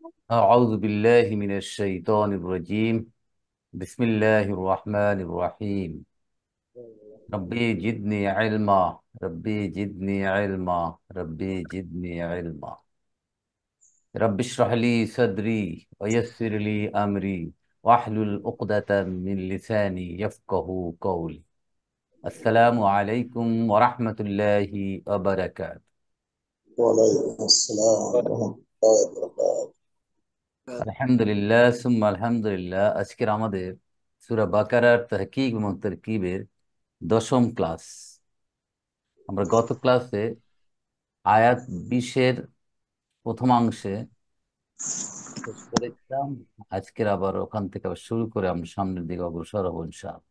أعوذ بالله من الشيطان الرجيم. بسم الله الرحمن الرحيم. ربي جدني علما. ربي جدني علما. ربي جدني علما. رب اشرح لي صدري ويسر لي أمري واحلل عقدة من لساني يفقه قولي. السلام عليكم ورحمة الله وبركاته. وعليكم السلام ورحمة الله وبركاته. আলহামদুলিল্লাহ সুম্মা আলহামদুলিল্লাহ। আজকের আমাদের সূরা বাকারার তাহকিক এবং তারকিবের 10ম ক্লাস। আমরা গত ক্লাসে আয়াত 20-এর প্রথমাংশে শেষ করেছিলাম। আজকের আবার ওখান থেকে আবার শুরু করে আমরা সামনের দিকে অগ্রসর হব ইনশাআল্লাহ।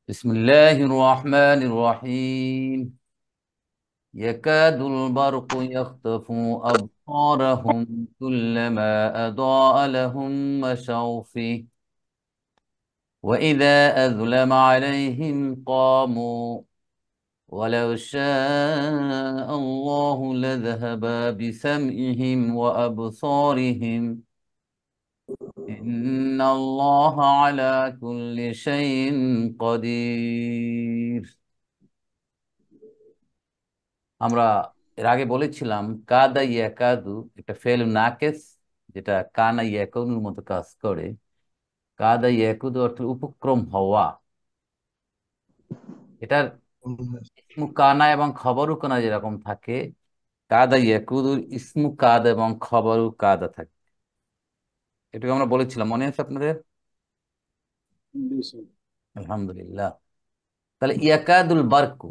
বিসমিল্লাহির রহমানির রহিম। يكاد البرق يخطف أبصارهم كلما أضاء لهم مشوا فيه وإذا أظلم عليهم قاموا ولو شاء الله لذهب بسمعهم وأبصارهم إن الله على كل شيء قدير। আমরা এর আগে বলেছিলাম কাদা ইয়াকাদু একটা ফেল নাকেস, যেটা কানা ইয়াকুনুর মতো কাজ করে। কাদা ইয়াকুদু অর্থ উপক্রম হওয়া। এটার ইসমু কানা এবং খবরু কানা যেরকম থাকে, কাদা ইয়াকুদুর ইসমু কাদা এবং খবরু কাদা থাকে। এটাকে আমরা বলেছিলাম, মনে আছে আপনাদের? আলহামদুলিল্লাহ। তাহলে ইয়াকাদুল বারকু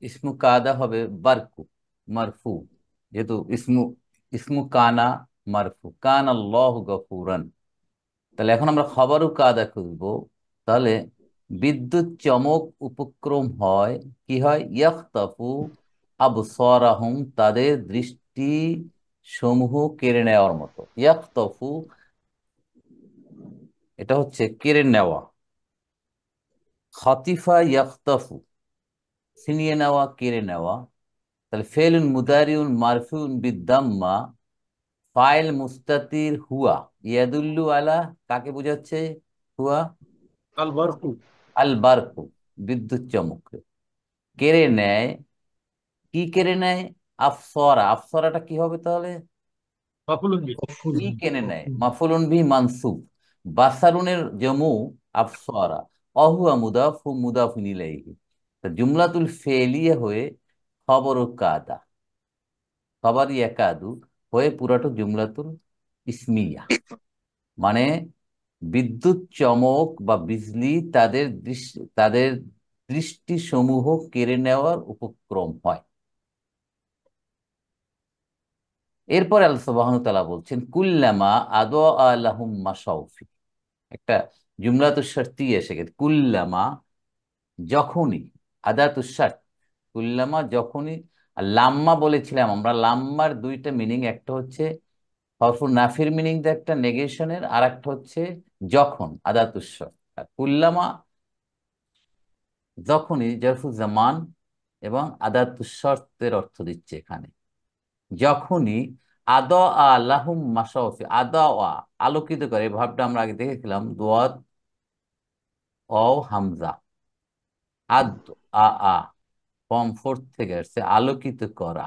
ইসমু কাদা হবে বারকু মারফু, যেহেতু ইসমু ইসমু কানা মারফু, কান আল্লাহু গফুরান। তাহলে এখন আমরা খবরু কাদা খুঁজবো। তাহলে বিদ্যুৎ চমক উপক্রম হয়, কি হয়? ইয়াখতাফু আবসারাহুম, তাদের দৃষ্টি সমূহ কেড়ে নেওয়ার মতো। ইয়াখতাফু এটা হচ্ছে কেড়ে নেওয়া। খাতিফা ইয়াখতাফু ছিনিয়ে নেওয়া, কেড়ে নেওয়া। তাহলে ফেলুন মুদারিউন মারফুন বিদ্দাম্মা, ফাইল মুস্তাতির হুয়া ইয়াদুল্লু আলা, কাকে বোঝাচ্ছে? হুয়া আল বারকু আল বারকু, বিদ্যুৎ চমক কেড়ে নেয়। কি কেড়ে নেয়? আফসরা, আফসরাটা কি হবে তাহলে? মাফুলুন বিহি। কি কেড়ে নেয়? মাফুলুন বি মানসুব। বাসারুনের জমু আফসরা, অহুয়া মুদাফু মুদাফিন ইলাইহি। তা জুমলাতুল ফেলিয়া হয়ে খবর কাদা, খবর ইয়াকাদু হয়ে পুরাটো জুমলাতুল ইসমিয়া। মানে বিদ্যুৎ চমক বা বিজলি তাদের দৃষ্টি সমূহ কেড়ে নেওয়ার উপক্রম হয়। এরপর আল্লাহ সুবহানাহু ওয়া তাআলা বলছেন কুল্লামা আদা লাহুম মাশাউফি, একটা জুমলাতুশ শারতিয়া এসে গেছে। কুল্লামা যখনই, আদাতুশ শার্ত, কুল্লামা যখনই। আর লাম্মা বলেছিলাম আমরা, লাম্মার দুইটা মিনিং, একটা হচ্ছে হরফুল নাফির মিনিং দেয়, একটা নেগেশনের, আর একটা হচ্ছে যখন, আদাতুশ শার্ত। আর কুল্লামা যখনই জারফুল জামান এবং আদাতুশ শর্তের অর্থ দিচ্ছে এখানে। যখনই আদা লাহুম মাশাউফি, আদা আলোকিত করে, এই ভাবটা আমরা আগে দেখেছিলাম, দোয়াত ও হামজা। আদ আ আ ফর্ম ফোর্থ থেকে আসছে, আলোকিত করা।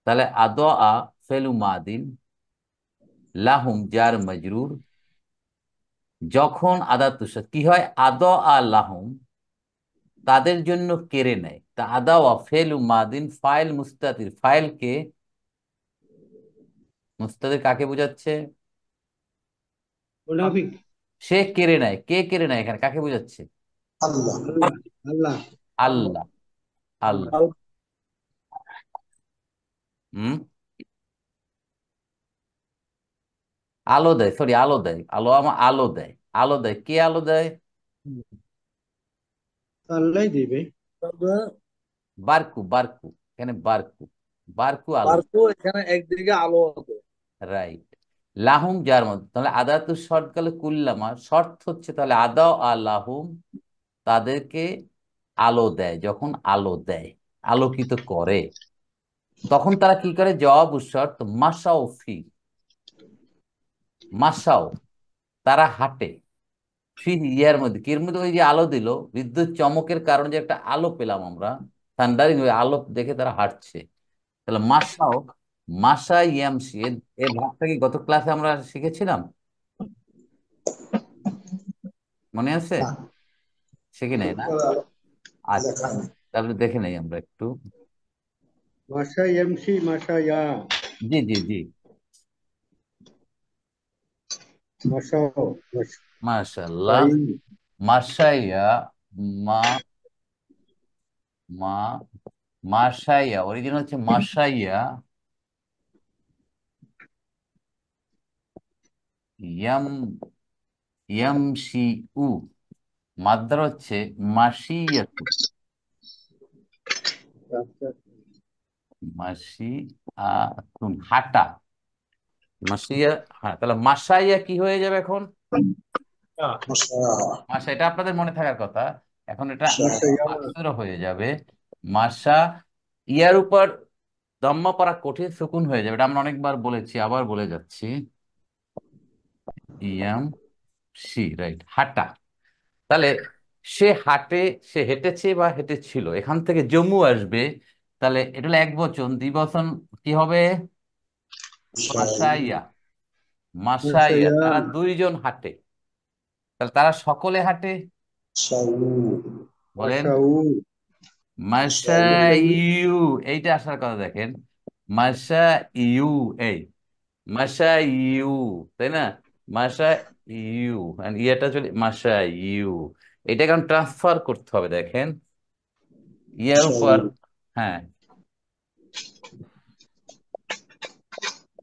তাহলে আদা ফেলু মাদিন, লাহুম জার মজরুর। যখন আদাতুস কি হয়? আদা লাহুম তাদের জন্য কেড়ে নেয়। তা আদা ফেলু মাদিন ফাইল মুস্তাতির, ফাইলকে মুস্তাতির কাকে বোঝাচ্ছে? মুনাফিক। সে কেড়ে নেয়। কে কেড়ে নেয় এখানে, কাকে বোঝাচ্ছে? আল্লাহ। আল্লাহ। আল্লাহ। আল্লাহ। আল্লাহ। হুম। আলো দেয়, সরি আলো দেয়, আলো দেয়। আলো দেয়, কে আলো দেয়? আল্লাহ দিবে। বারকু, বারকু এখানে বারকু, বারকু আলো। পার্থ এখানে একদিকে আলো হবে। রাইট। লাহুম যার মধ্যে, তাহলে আদাতু শর্ত গেলে কুল্লামা, শর্ত হচ্ছে তাহলে আদা লাহুম, তাদেরকে আলো দেয়, যখন আলো দেয়, আলোকিত করে, তখন তারা কি করে? জবাব শর্ত মাসাও ফি, মাসাও, তারা হাঁটে, ফি ইয়ার মধ্যে, কির মধ্যে, ওই যে আলো দিল, বিদ্যুৎ চমকের কারণে যে একটা আলো পেলাম আমরা, থান্ডারিং, ওই আলো দেখে তারা হাঁটছে। তাহলে মাসাও, মাসা ইয়ামসি, এর ভাগটা কি গত ক্লাসে আমরা শিখেছিলাম? মনে আছে? না, শিখি নাই না? আচ্ছা, লেখা নেই। তাহলে দেখে নেই আমরা একটু। মাসা এমসি মাসা ইয়া জি জি জি, মাসা মাশাআল্লাহ। মাসাই মাসাইয়া, মা, মা, মাসাইয়া, অরিজিনাল হচ্ছে মাসাইয়া, ইয়াম, ইয়ামসি উ, মাদ্রা হচ্ছে মাসিয়াতু, মাসি আতুন, হাঁটা, মাসিয়া, হ্যাঁ, তাহলে মাসাইয়া কি হয়ে যাবে এখন? মাশা, মাসা, এটা আপনাদের মনে থাকার কথা। এখন এটা মাশা, মাসা ইয়া মাকসুরা হয়ে যাবে। মাসা, ইয়ার উপর দম্মা পড়া কঠিন, সুকুন হয়ে যাবে, এটা আমরা অনেকবার বলেছি, আবার বলে যাচ্ছি। ইয়াম সি, রাইট, হাঁটা। তাহলে সে হাঁটে, সে হেঁটেছে বা হেঁটেছিল, এখান থেকে জম্মু আসবে, তাহলে এটা হলো এক বচন, দ্বিবচন কি হবে? মাশাই, মাসাইয়া, মাসা মাসাইয়া, ইয়া তারা দুইজন হাঁটে, তাহলে তারা সকলে হাঁটে, মাশাউ, বলেন। মাসাউ মাশাউ, মাসাইউ, এইটা আসার কথা দেখেন, মাসাইউ, এই মাসাইউ, তাই না? মাসাইউ, and ইয়েটা চলে মাসাইউ, এটা কারণ ট্রান্সফার করতে হবে, দেখেন ইয়ার মাশাউ, উপর, হ্যাঁ,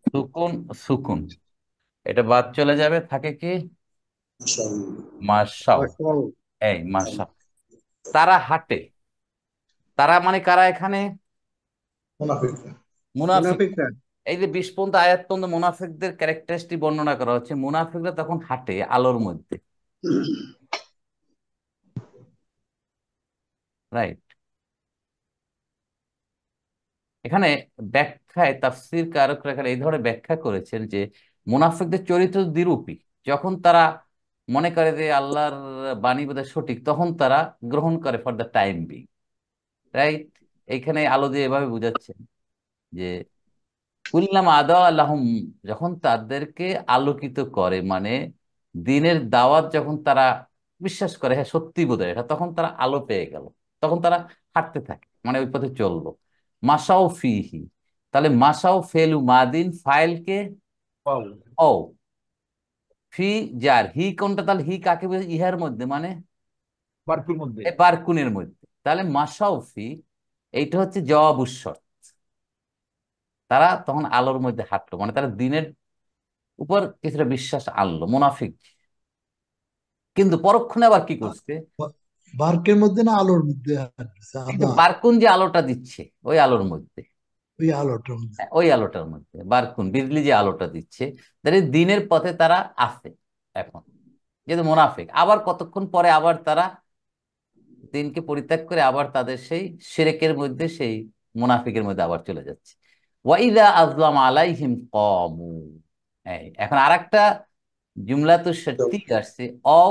সুকুন, সুকুন, এটা বাদ চলে যাবে, থাকে কি? মাশাউ, মাসাও, মাসাউ এই মাসাও, তারা হাঁটে, তারা মানে কারা এখানে? মুনাফিক, মুনাফিক। মুনাফিকরা এই যে 20 পর্যন্ত আয়াত পর্যন্ত মুনাফিকদের ক্যারেক্টারিস্টিক বর্ণনা করা হচ্ছে, মুনাফিকরা তখন হাঁটে আলোর মধ্যে, রাইট। এখানে ব্যাখ্যায় তাফসীর কারকরা এখানে এই ধরনের ব্যাখ্যা করেছেন যে মুনাফিকদের চরিত্র দ্বিরূপী, যখন তারা মনে করে যে আল্লাহর বাণী বোধহয় সঠিক, তখন তারা গ্রহণ করে for the time being, right. এইখানে আলো দিয়ে এভাবে বুঝাচ্ছেন যে কুল্লাম আদা আল্লাহম, যখন তাদেরকে আলোকিত করে, মানে দিনের দাওয়াত যখন তারা বিশ্বাস করে, হ্যাঁ সত্যি বোধহয় এটা, তখন তারা আলো পেয়ে গেল, তখন তারা হাঁটতে থাকে, মানে ওই পথে চললো। মাসাও ফিহি, তাহলে মাসাও ফেলু মাদিন, ফাইলকে পাও ও, ফি যার, হি কোনটা? তাহলে হি কাকে বোঝায়? ইহার মধ্যে, মানে বারকুর মধ্যে এই বারকুনের মধ্যে, তাহলে মাসাও ফি, এইটা হচ্ছে জবাব উৎসর, তারা তখন আলোর মধ্যে হাঁটলো, মানে তারা দিনের উপর কিছুটা বিশ্বাস আনলো, মুনাফিক। কিন্তু পরক্ষণে আবার কি করছে? বার্কের মধ্যে না আলোর মধ্যে এই যে সাদা বারকুন যে আলোটা দিচ্ছে, ওই আলোর মধ্যে, ওই আলোটার মধ্যে হ্যাঁ, ওই আলোটার মধ্যে বারকুন, বিজলি যে আলোটা দিচ্ছে, তাহলে দিনের পথে তারা আছে এখন, যেহেতু মুনাফিক। আবার কতক্ষণ পরে আবার তারা দিনকে পরিত্যাগ করে আবার তাদের সেই শিরকের মধ্যে, সেই মুনাফিকের মধ্যে আবার চলে যাচ্ছে। ওয়াইদা আযলাম আলাইহিম ক্বামু, এই এখন আরেকটা জুমলাতুশ শার্তি আসছে, অ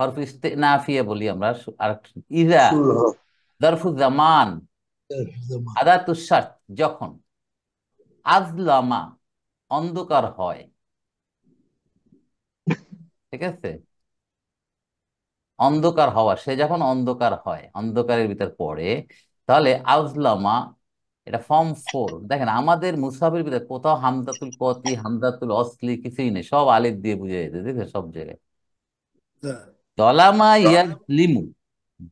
হরফ ইস্তিনাফিয়া বলি আমরা, আরেকটা ইযা, সুর, যরফু জামান, জামান। আদাতুশ শার্ত, যখন আজলামা, অন্ধকার হয়, ঠিক আছে, অন্ধকার হওয়া, সে যখন অন্ধকার হয়, অন্ধকারের ভিতর পড়ে, তাহলে আজলামা, এটা ফর্ম 4, দেখেন আমাদের মুসাফির ভিতরে কোথাও হামজাতুল কতি, হামজাতুল অসলি কিছুই নেই, সব আলিফ দিয়ে বুঝে যেতে, দেখে সব জায়গায়। দলামা ইয়াজলিমু,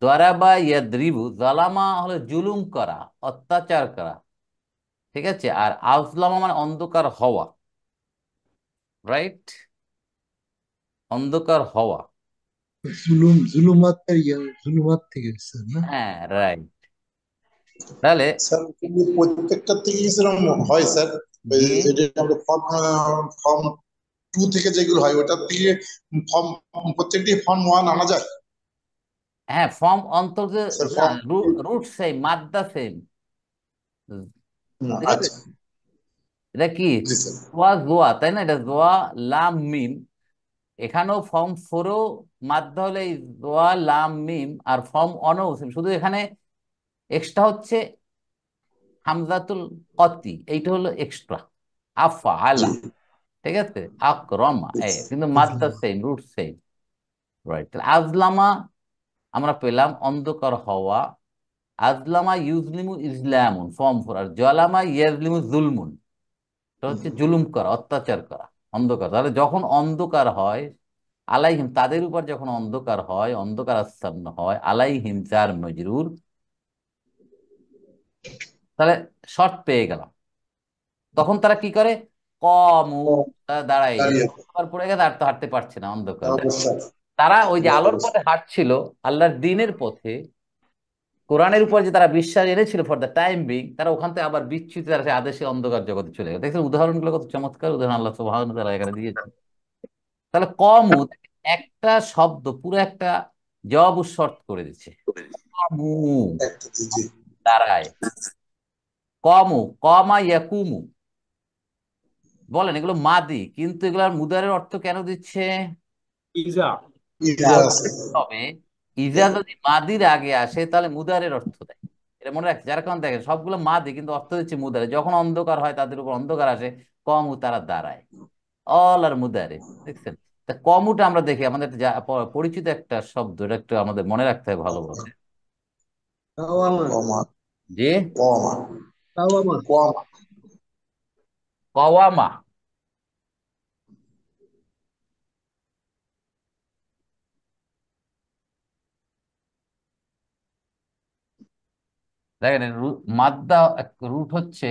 দরাবা ইয়াদরিবু, জালামা হলো জুলুম করা, অত্যাচার করা, ঠিক আছে, আর আজলামা মানে অন্ধকার হওয়া, রাইট, অন্ধকার হওয়া, জুলুমাত থেকে এসছে না? হ্যাঁ রাইট। তাহলে স্যার কিন্তু প্রত্যেকটা থেকে সেরকম হয় স্যার। ওই জি, এটা আমরা ফর্ম 2 থেকে যেগুলো হয় ওটার থেকে ফর্ম, প্রত্যেকটি ফর্ম 1 আনা যায়। হ্যাঁ, ফর্ম অন্তর স্যার না, ফর্ম রুট সেম, মাদ্দা সেম। ঠিক আছে, আচ্ছা এটা কি জি স্যার জোয়া জোয়া, তাই না? এটা জোয়া লাম মিম। এখানেও ফর্ম ফোরও মাদ্দা হলে এই জোয়া লাম মিম, আর ফর্ম অনও সেম, শুধু এখানে এক্সট্রা হচ্ছে হামজাতুল কতি, এইটা হলো এক্সট্রা। আফা জি আলা, ঠিক আছে, আকরমা, কিন্তু মাদ্দা আজলামা। Same, root same. রাইট, তাহলে আজলামা আমরা পেলাম অন্ধকার হওয়া। আজলামা ইউজলিমু ইজলামুন, ফর্ম ফোর। আর জলামা ইয়াজলিমু জুলমুন, এটা হচ্ছে জুলুম করা, অত্যাচার করা, অন্ধকার। তাহলে যখন অন্ধকার হয়, আলাইহিম তাদের উপর যখন অন্ধকার হয়, অন্ধকার আচ্ছন্ন হয়, আলাইহিম চার মজরুর, তাহলে শর্ট পেয়ে গেলাম। তখন তারা কি করে? কমু, তারা দাঁড়ায় গেছে, দাঁড়িয়ে অন্ধকার পড়ে গেছে, আর তো হাঁটতে পারছে না, অন্ধকার। অবশ্যই তারা ওই যে আলোর অবশ্যই পথে হাঁটছিল, আল্লাহর দ্বীনের পথে, কোরআনের উপর যে তারা বিশ্বাস এনেছিল ফর দ্য টাইম বিং, তারা ওখান থেকে আবার বিচ্যুত, তারা সেই আদেশে অন্ধকার জগতে চলে গেছে। দেখছেন উদাহরণগুলো কত চমৎকার উদাহরণ আল্লাহ সুবহানাহু ওয়া তাআলা এখানে দিয়েছেন। তাহলে কমু একটা শব্দ পুরো একটা জবাব শর্ত করে দিচ্ছে। কমু, একটা জি জি দাঁড়ায়। কমু, কমা ইয়াকুমু, বলেন এগুলো মাদি, কিন্তু এগুলোর মুদারের অর্থ কেন দিচ্ছে? ইজা। ইজা আছে তবে ইজা যদি মাদির আগে আসে তাহলে মুদারের অর্থ দেয়। এটা মনে রাখছে, যার কারণে দেখেন সবগুলো মাদি কিন্তু অর্থ দিচ্ছে মুদারে। যখন অন্ধকার হয় তাদের উপর অন্ধকার আসে, কমু তারা দাঁড়ায়, অল আর মুদারে। দেখছেন? তা কমুটা আমরা দেখি আমাদের একটা পরিচিত একটা শব্দ, এটা একটু আমাদের মনে রাখতে হয় ভালোভাবে। কাওয়ামা। কমা যে কমা কাওয়ামা। কমা কওয়ামা, দেখেন মাদ্দা রুট হচ্ছে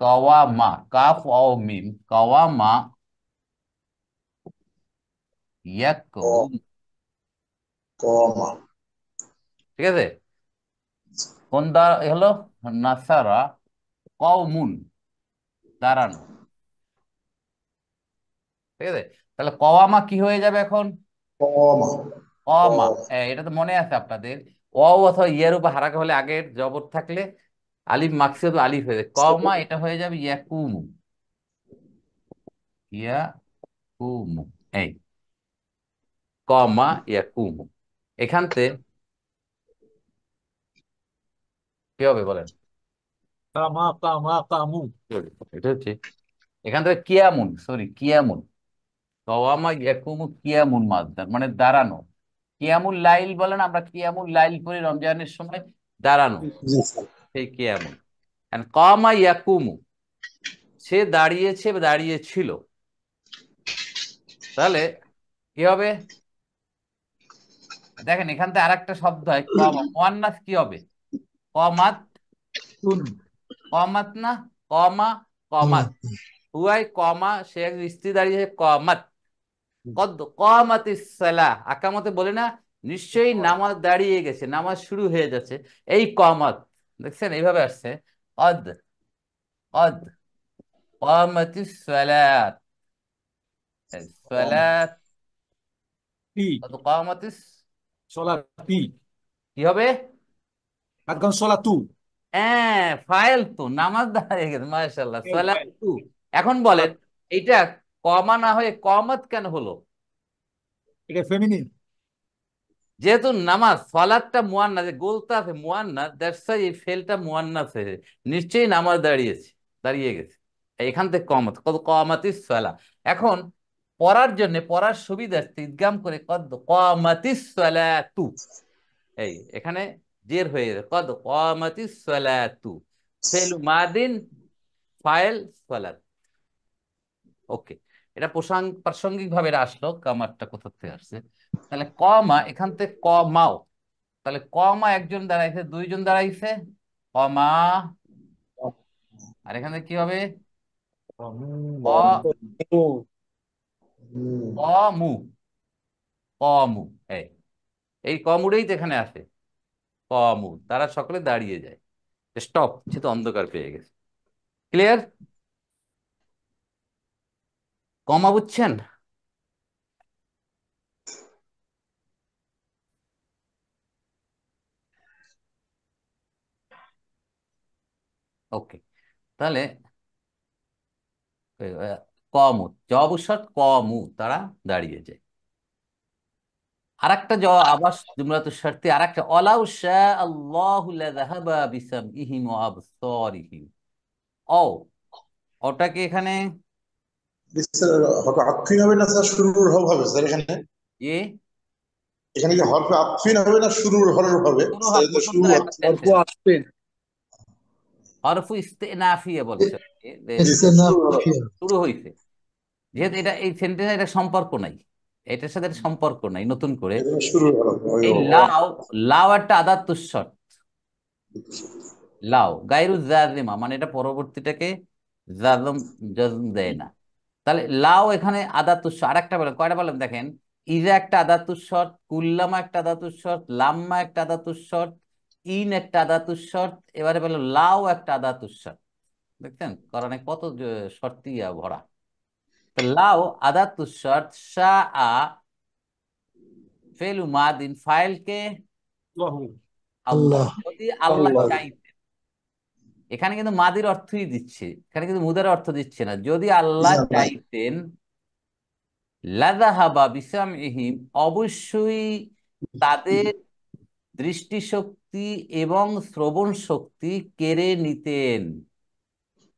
কাওয়ামা, কাফ ও মিম, কাওয়ামা ইয়াকুম। কমা ঠিক আছে, কোন হলো নাসারা কওমুন, দাঁড়ানো। ঠিক আছে, তাহলে কওয়ামা কি হয়ে যাবে এখন? কমা কমা, কমা এটা তো মনে আছে আপনাদের। অ অথবা ইয়ের উপর হারাকা হলে আগের জবর থাকলে আলিফ মাকসুদ আলিফ হয়ে যায়, কমা এটা হয়ে যাবে ইয়াকুমু, ইয়াকুমু, এই কমা ইয়াকুমু। এখানতে কি হবে বলেন? কামা কামা কামু। এটা হচ্ছে এখান থেকে কিয়ামুন, সরি কিয়ামুন, কওয়ামা ইয়াকুমু কিয়ামুন মাদ্দার মানে দাঁড়ানো। কিয়ামুল লাইল বলেন, আমরা কিয়ামুল লাইল করি রমজানের সময়, দাঁড়ানো, জি স্যার সেই কিয়ামুন। এন্ড কামা ইয়াকুমু, সে দাঁড়িয়েছে বা দাঁড়িয়েছিল। তাহলে কি হবে? দেখেন এখান থেকে আরেকটা শব্দ হয় কমা, মুয়ান্নাস কি হবে? কমাত, তুন। কমাত না, কমা, কমাত, হুয়াই কমা, সে এক স্ত্রী দাঁড়িয়েছে, কমাত। কদ কমাতিস সালাহ, আকামতে বলে না, নিশ্চয়ই নামাজ দাঁড়িয়ে গেছে, নামাজ শুরু হয়ে যাচ্ছে, এই কমাত। দেখছেন এইভাবে আসছে, কদ, কদ কমাতিস সালাত, কমা সালাত, তি। কদ কমাতিস, সলাতি। কি হবে? আদগান সলাতু। হ্যাঁ, ফাইল তো, নামাজ দাঁড়িয়ে গেছে, মাশাআল্লাহ, এই ফাইল। সালাতু। এখন বলেন সলাত। এইটা কমা না হয়ে কমাত কেন হলো? এটা ফেমিনিন। যেহেতু নামাজ সালাতটা মুয়ান্নাস, গোলতা আছে মুয়ান্নাস, দ্যাটস ওয়াই এই ফেলটা মুয়ান্নাস হয়েছে, নিশ্চয়ই নামাজ দাঁড়িয়েছে, দাঁড়িয়ে গেছে। এখান থেকে কমাত, কত কমাতিস সালা। এখন পড়ার জন্য, পড়ার সুবিধার্থে ইদগাম করে কদ কমাতিস সালাতু, এই এখানে জের হয়ে যাবে, কদ কমাতিস সালাতু, ফেল মাদিন, ফাইল সালাত। ওকে, এটা প্রাসঙ্গিক ভাবে এটা আসলো, কামারটা কোথা থেকে আসছে। তাহলে কমা, এখান থেকে কমাও, তাহলে কমা একজন দাঁড়াইছে, দুইজন দাঁড়াইছে, কমা। আর এখানে কি হবে? ক, কমু, কমু, এই এই কমুটাই তো এখানে আসে, কমু, তারা সকলে দাঁড়িয়ে যায়, স্টপ, যেহেতু অন্ধকার পেয়ে গেছে। ক্লিয়ার? কমা বুঝছেন? ওকে, তাহলে কমু, জবাব শর্ত কমু, তারা দাঁড়িয়ে যায়। আর একটা আবাস জুমলাতুল শর্তি, আর একটা ওয়ালাউ শা আল্লাহু লাযাহাবা বিসামইহিম ওয়া আবসারিহিম। ও, ওটাকে এখানে স্যার হরফে আতফিন হবে না স্যার শুরুর হরফ হবে স্যার এখানে? এ এখানে কি হরফে আতফিন হবে না শুরুর হরফ হবে শুরু স্যার? হবে, এটা শুরু বসুন্ধরা একটা অল্প সেন্টেন্স, আসবেন। হরফু ইস্তেনাফিয়া বলছে, জি স্যার শুরুর হরফ। ইস্তেনাফিয়া। শুরু হইছে। যেহেতু এটা এই সেন্টেন্স, এটা সম্পর্ক নাই, এটার সাথে এটা সম্পর্ক নাই নতুন করে। এখানে শুরুর হরফ এই লাউ, লাউ একটা আদাতুস শর্ত। লাউ গায়রু জাজিমা, মানে এটা পরবর্তীটাকে জাজম জজম দেয় না। তাহলে লাউ এখানে আদাতুস শর্ত। আরেকটা বলেন, কয়টা বলেন দেখেন, ইজা একটা আদাতুস শর্ত, কুল্লামা একটা আদাতুস শর্ত, লাম্মা একটা আদাতুস শর্ত, ইন একটা আদাতুস শর্ত, এবারে বললো লাউ একটা আদাতুস শর্ত। দেখছেন কোরআনে কত শর্তিয়া ভরা। তো লাউ আদাতুস শর্ত, শাআ ফেলু মাদিন, ফাইলকে আল্লাহু। আল্লাহ, আল্লাহ। যদি আল্লাহ আল্লাহ। চাইতেন। এখানে কিন্তু মাদির অর্থই দিচ্ছে, এখানে কিন্তু মুদার অর্থ দিচ্ছে না। যদি জি আল্লাহ আল্লাহ। চাইতেন, লাযাহাবা বিসামইহিম, অবশ্যই তাদের দৃষ্টিশক্তি এবং শ্রবণ শক্তি কেড়ে নিতেন।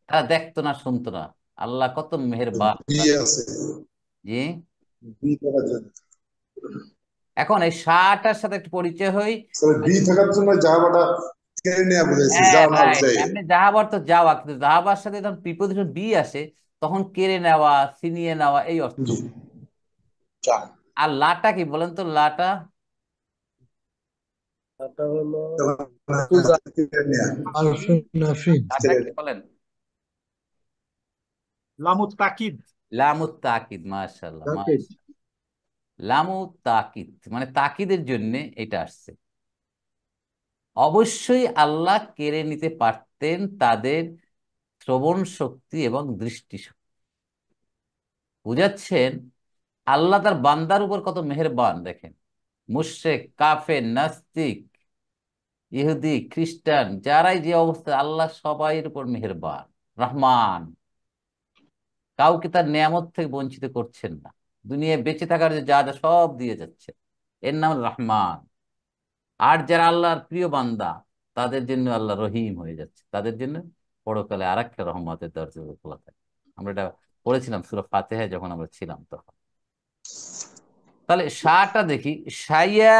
তারা দেখতো না, শুনতো না। আল্লাহ কত মেহেরবান। বি আছে, জি, বি থাকার জন্য এখন এই শাটার সাথে একটু পরিচয় হই। স্যার, বি থাকার জন্য জাহাবাটা কেড়ে নেওয়া বুঝাইছে, হ্যাঁ, যাওয়া না রাইট, বুঝাই। এমনি যাহাবার তো যাওয়া, কিন্তু যাহাবার সাথে যখন প্রিপোজিশন বি আসে, তখন কেড়ে নেওয়া, ছিনিয়ে নেওয়া এই অর্থ। জি চা আর লাটা কি বলেন তো, লাটা এটা হলো তখন পূজা। কেড়ে নেওয়া। আরফিন নাফিন। লাটা কি বলেন? লামুত তাকিদ। লামুত তাকিদ, মাশাআল্লাহ তাকে মাশাআল্লাহ। লামুত তাকিদ মানে তাকিদের জন্য এটা আসছে। অবশ্যই আল্লাহ কেড়ে নিতে পারতেন তাদের শ্রবণ শক্তি এবং দৃষ্টি শক্তি। বুঝাচ্ছেন আল্লাহ তার বান্দার উপর কত মেহেরবান। দেখেন, মুশরিক, কাফের, নাস্তিক, ইহুদি, খ্রিস্টান, যারাই যে অবস্থা, আল্লাহ সবাইয়ের উপর মেহেরবান, রহমান। কাউকে তার নিয়ামত থেকে বঞ্চিত করছেন না। দুনিয়ায় বেঁচে থাকার যে যা যা সব দিয়ে যাচ্ছে, এর নাম রহমান। আর যারা আল্লাহর প্রিয় বান্দা, তাদের জন্য আল্লাহ রহিম হয়ে যাচ্ছে, তাদের জন্য পরকালে আর একটা রহমতের দরজা খোলা থাকে। আমরা এটা পড়েছিলাম সূরা ফাতিহায় যখন আমরা ছিলাম তখন। তাহলে শাটা দেখি, শাইয়া,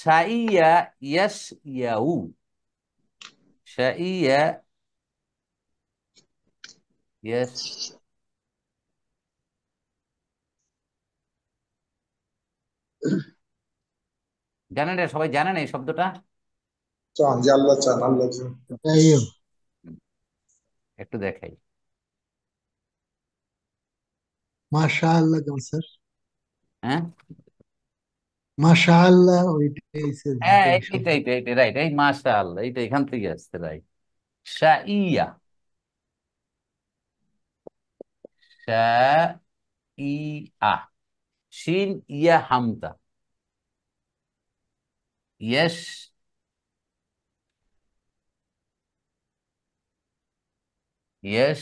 শাইয়া, ইয়াস, ইয়াউ, শাইয়া, ইয়াস। জানেন এটা, সবাই জানেন এই শব্দটা? চান যে আল্লাহ চান, আল্লাহ চান। তাইয়্যিব। হুম, একটু দেখাই। মাশাআল্লাহ কেমন স্যার? হ্যাঁ, মাশাআল্লাহ ওইটাই স্যার, হ্যাঁ, যেটা এইটা শব্দ। এইটা এইটা রাইট, এই মাশাআল্লাহ, এইটা এখান থেকে আসছে, রাইট। শাইয়া, শাইয়া, শিন ইয়া হামজা, ইয়েস, ইয়েস,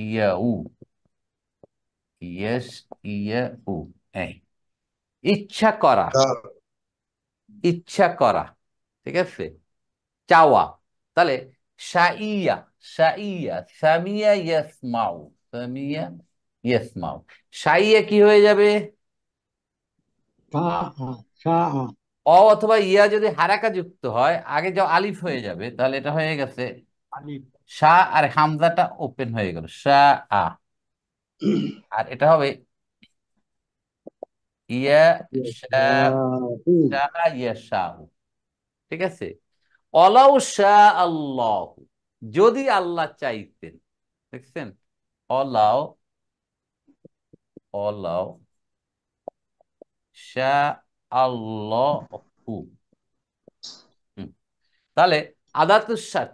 ইয়াউ, ইয়েস, ইয়াউ, এই ইচ্ছা করা, তার ইচ্ছা করা, ঠিক আছে, চাওয়া। তাহলে শাইয়া, শাইয়া, সামিয়া ইয়াসমাউ, সামিয়া ইয়াসমাউ। শাইয়া কি হয়ে যাবে? শাহ অথবা ইয়া যদি হারাকা যুক্ত হয়, আগে যে আলিফ হয়ে যাবে, তাহলে এটা হয়ে গেছে আলিফ। শাহ, আর হামজাটা ওপেন হয়ে গেল, শাহ আ। আর এটা হবে ইয়া, শাহ, শাহ, ইয়া শাহ। ঠিক আছে। অলাউ শাহ আল্লাহ, যদি আল্লাহ চাইতেন। দেখছেন, অলাউ, অলাউ শাহ আল্লাহ। তাহলে আদাতুস শর্ত,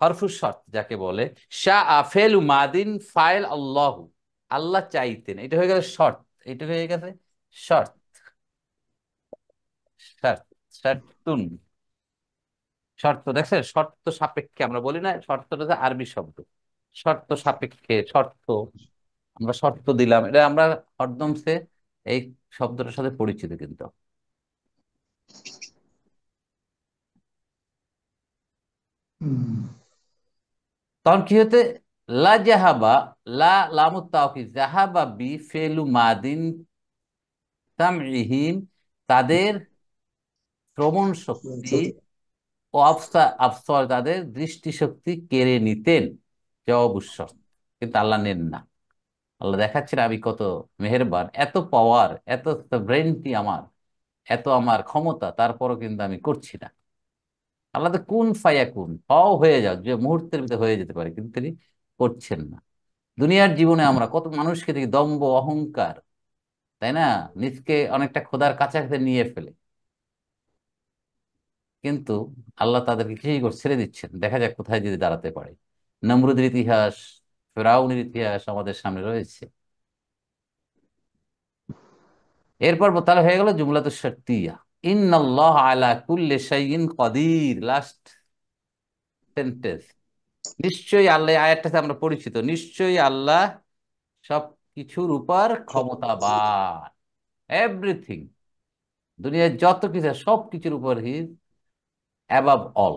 হরফুস শর্ত যাকে বলে, শাহ ফেলু মাদিন, ফাইল আল্লাহ, আল্লাহ চাইতেন, এটা হয়ে গেছে শর্ত। এটা হয়ে গেছে শর্ত, শর্ত, শর্তুন, শর্ত দেখছেন, শর্ত সাপেক্ষে আমরা বলি না, শর্তটা হচ্ছে আরবি শব্দ। শর্ত সাপেক্ষে, শর্ত, আমরা শর্ত দিলাম, এটা আমরা হরদম সে এই শব্দটার সাথে পরিচিত কিন্তু। হুম। তখন কি হতে, লা জাহাবা, লা লামুত তাওকিদ, জাহাবা বি ফেলু মাদিন তামইহিম, তাদের শ্রবণ শক্তি ও আবসর, তাদের দৃষ্টিশক্তি কেড়ে নিতেন, জবাবুস শর্ত। কিন্তু আল্লাহ নেন না। আল্লাহ দেখাচ্ছেন আমি কত মেহেরবান, এত পাওয়ার, এত সভরেন্টি আমার, এত আমার ক্ষমতা, তারপরও কিন্তু আমি করছি না। আল্লাহ তো কুন ফায়া কুন, হও হয়ে যাও, যে মুহূর্তের ভিতরে হয়ে যেতে পারে, কিন্তু তিনি করছেন না। দুনিয়ার জীবনে আমরা কত মানুষকে দেখি দম্ভ অহংকার, তাই না, নিজকে অনেকটা খোদার কাছাকাছি নিয়ে ফেলে, কিন্তু আল্লাহ তাদেরকে কিছুই করে ছেড়ে দিচ্ছেন। দেখা যাক কোথায় যদি দাঁড়াতে পারে। নমরুদের ইতিহাস, ফেরাউনের ইতিহাস আমাদের সামনে রয়েছে। এরপর তাহলে হয়ে গেল জুমলাতু শারতিয়া, ইন্নাল্লাহ আলা কুল্লি শাইইন কাদির, লাস্ট সেন্টেন্স। নিশ্চয়ই আল্লাহ, এই আয়াতটাতে আমরা পরিচিত, নিশ্চয়ই আল্লাহ সব কিছুর উপর ক্ষমতাবান, এভরিথিং, দুনিয়ার যত কিছু সব কিছুর উপর হি অ্যাবাভ অল।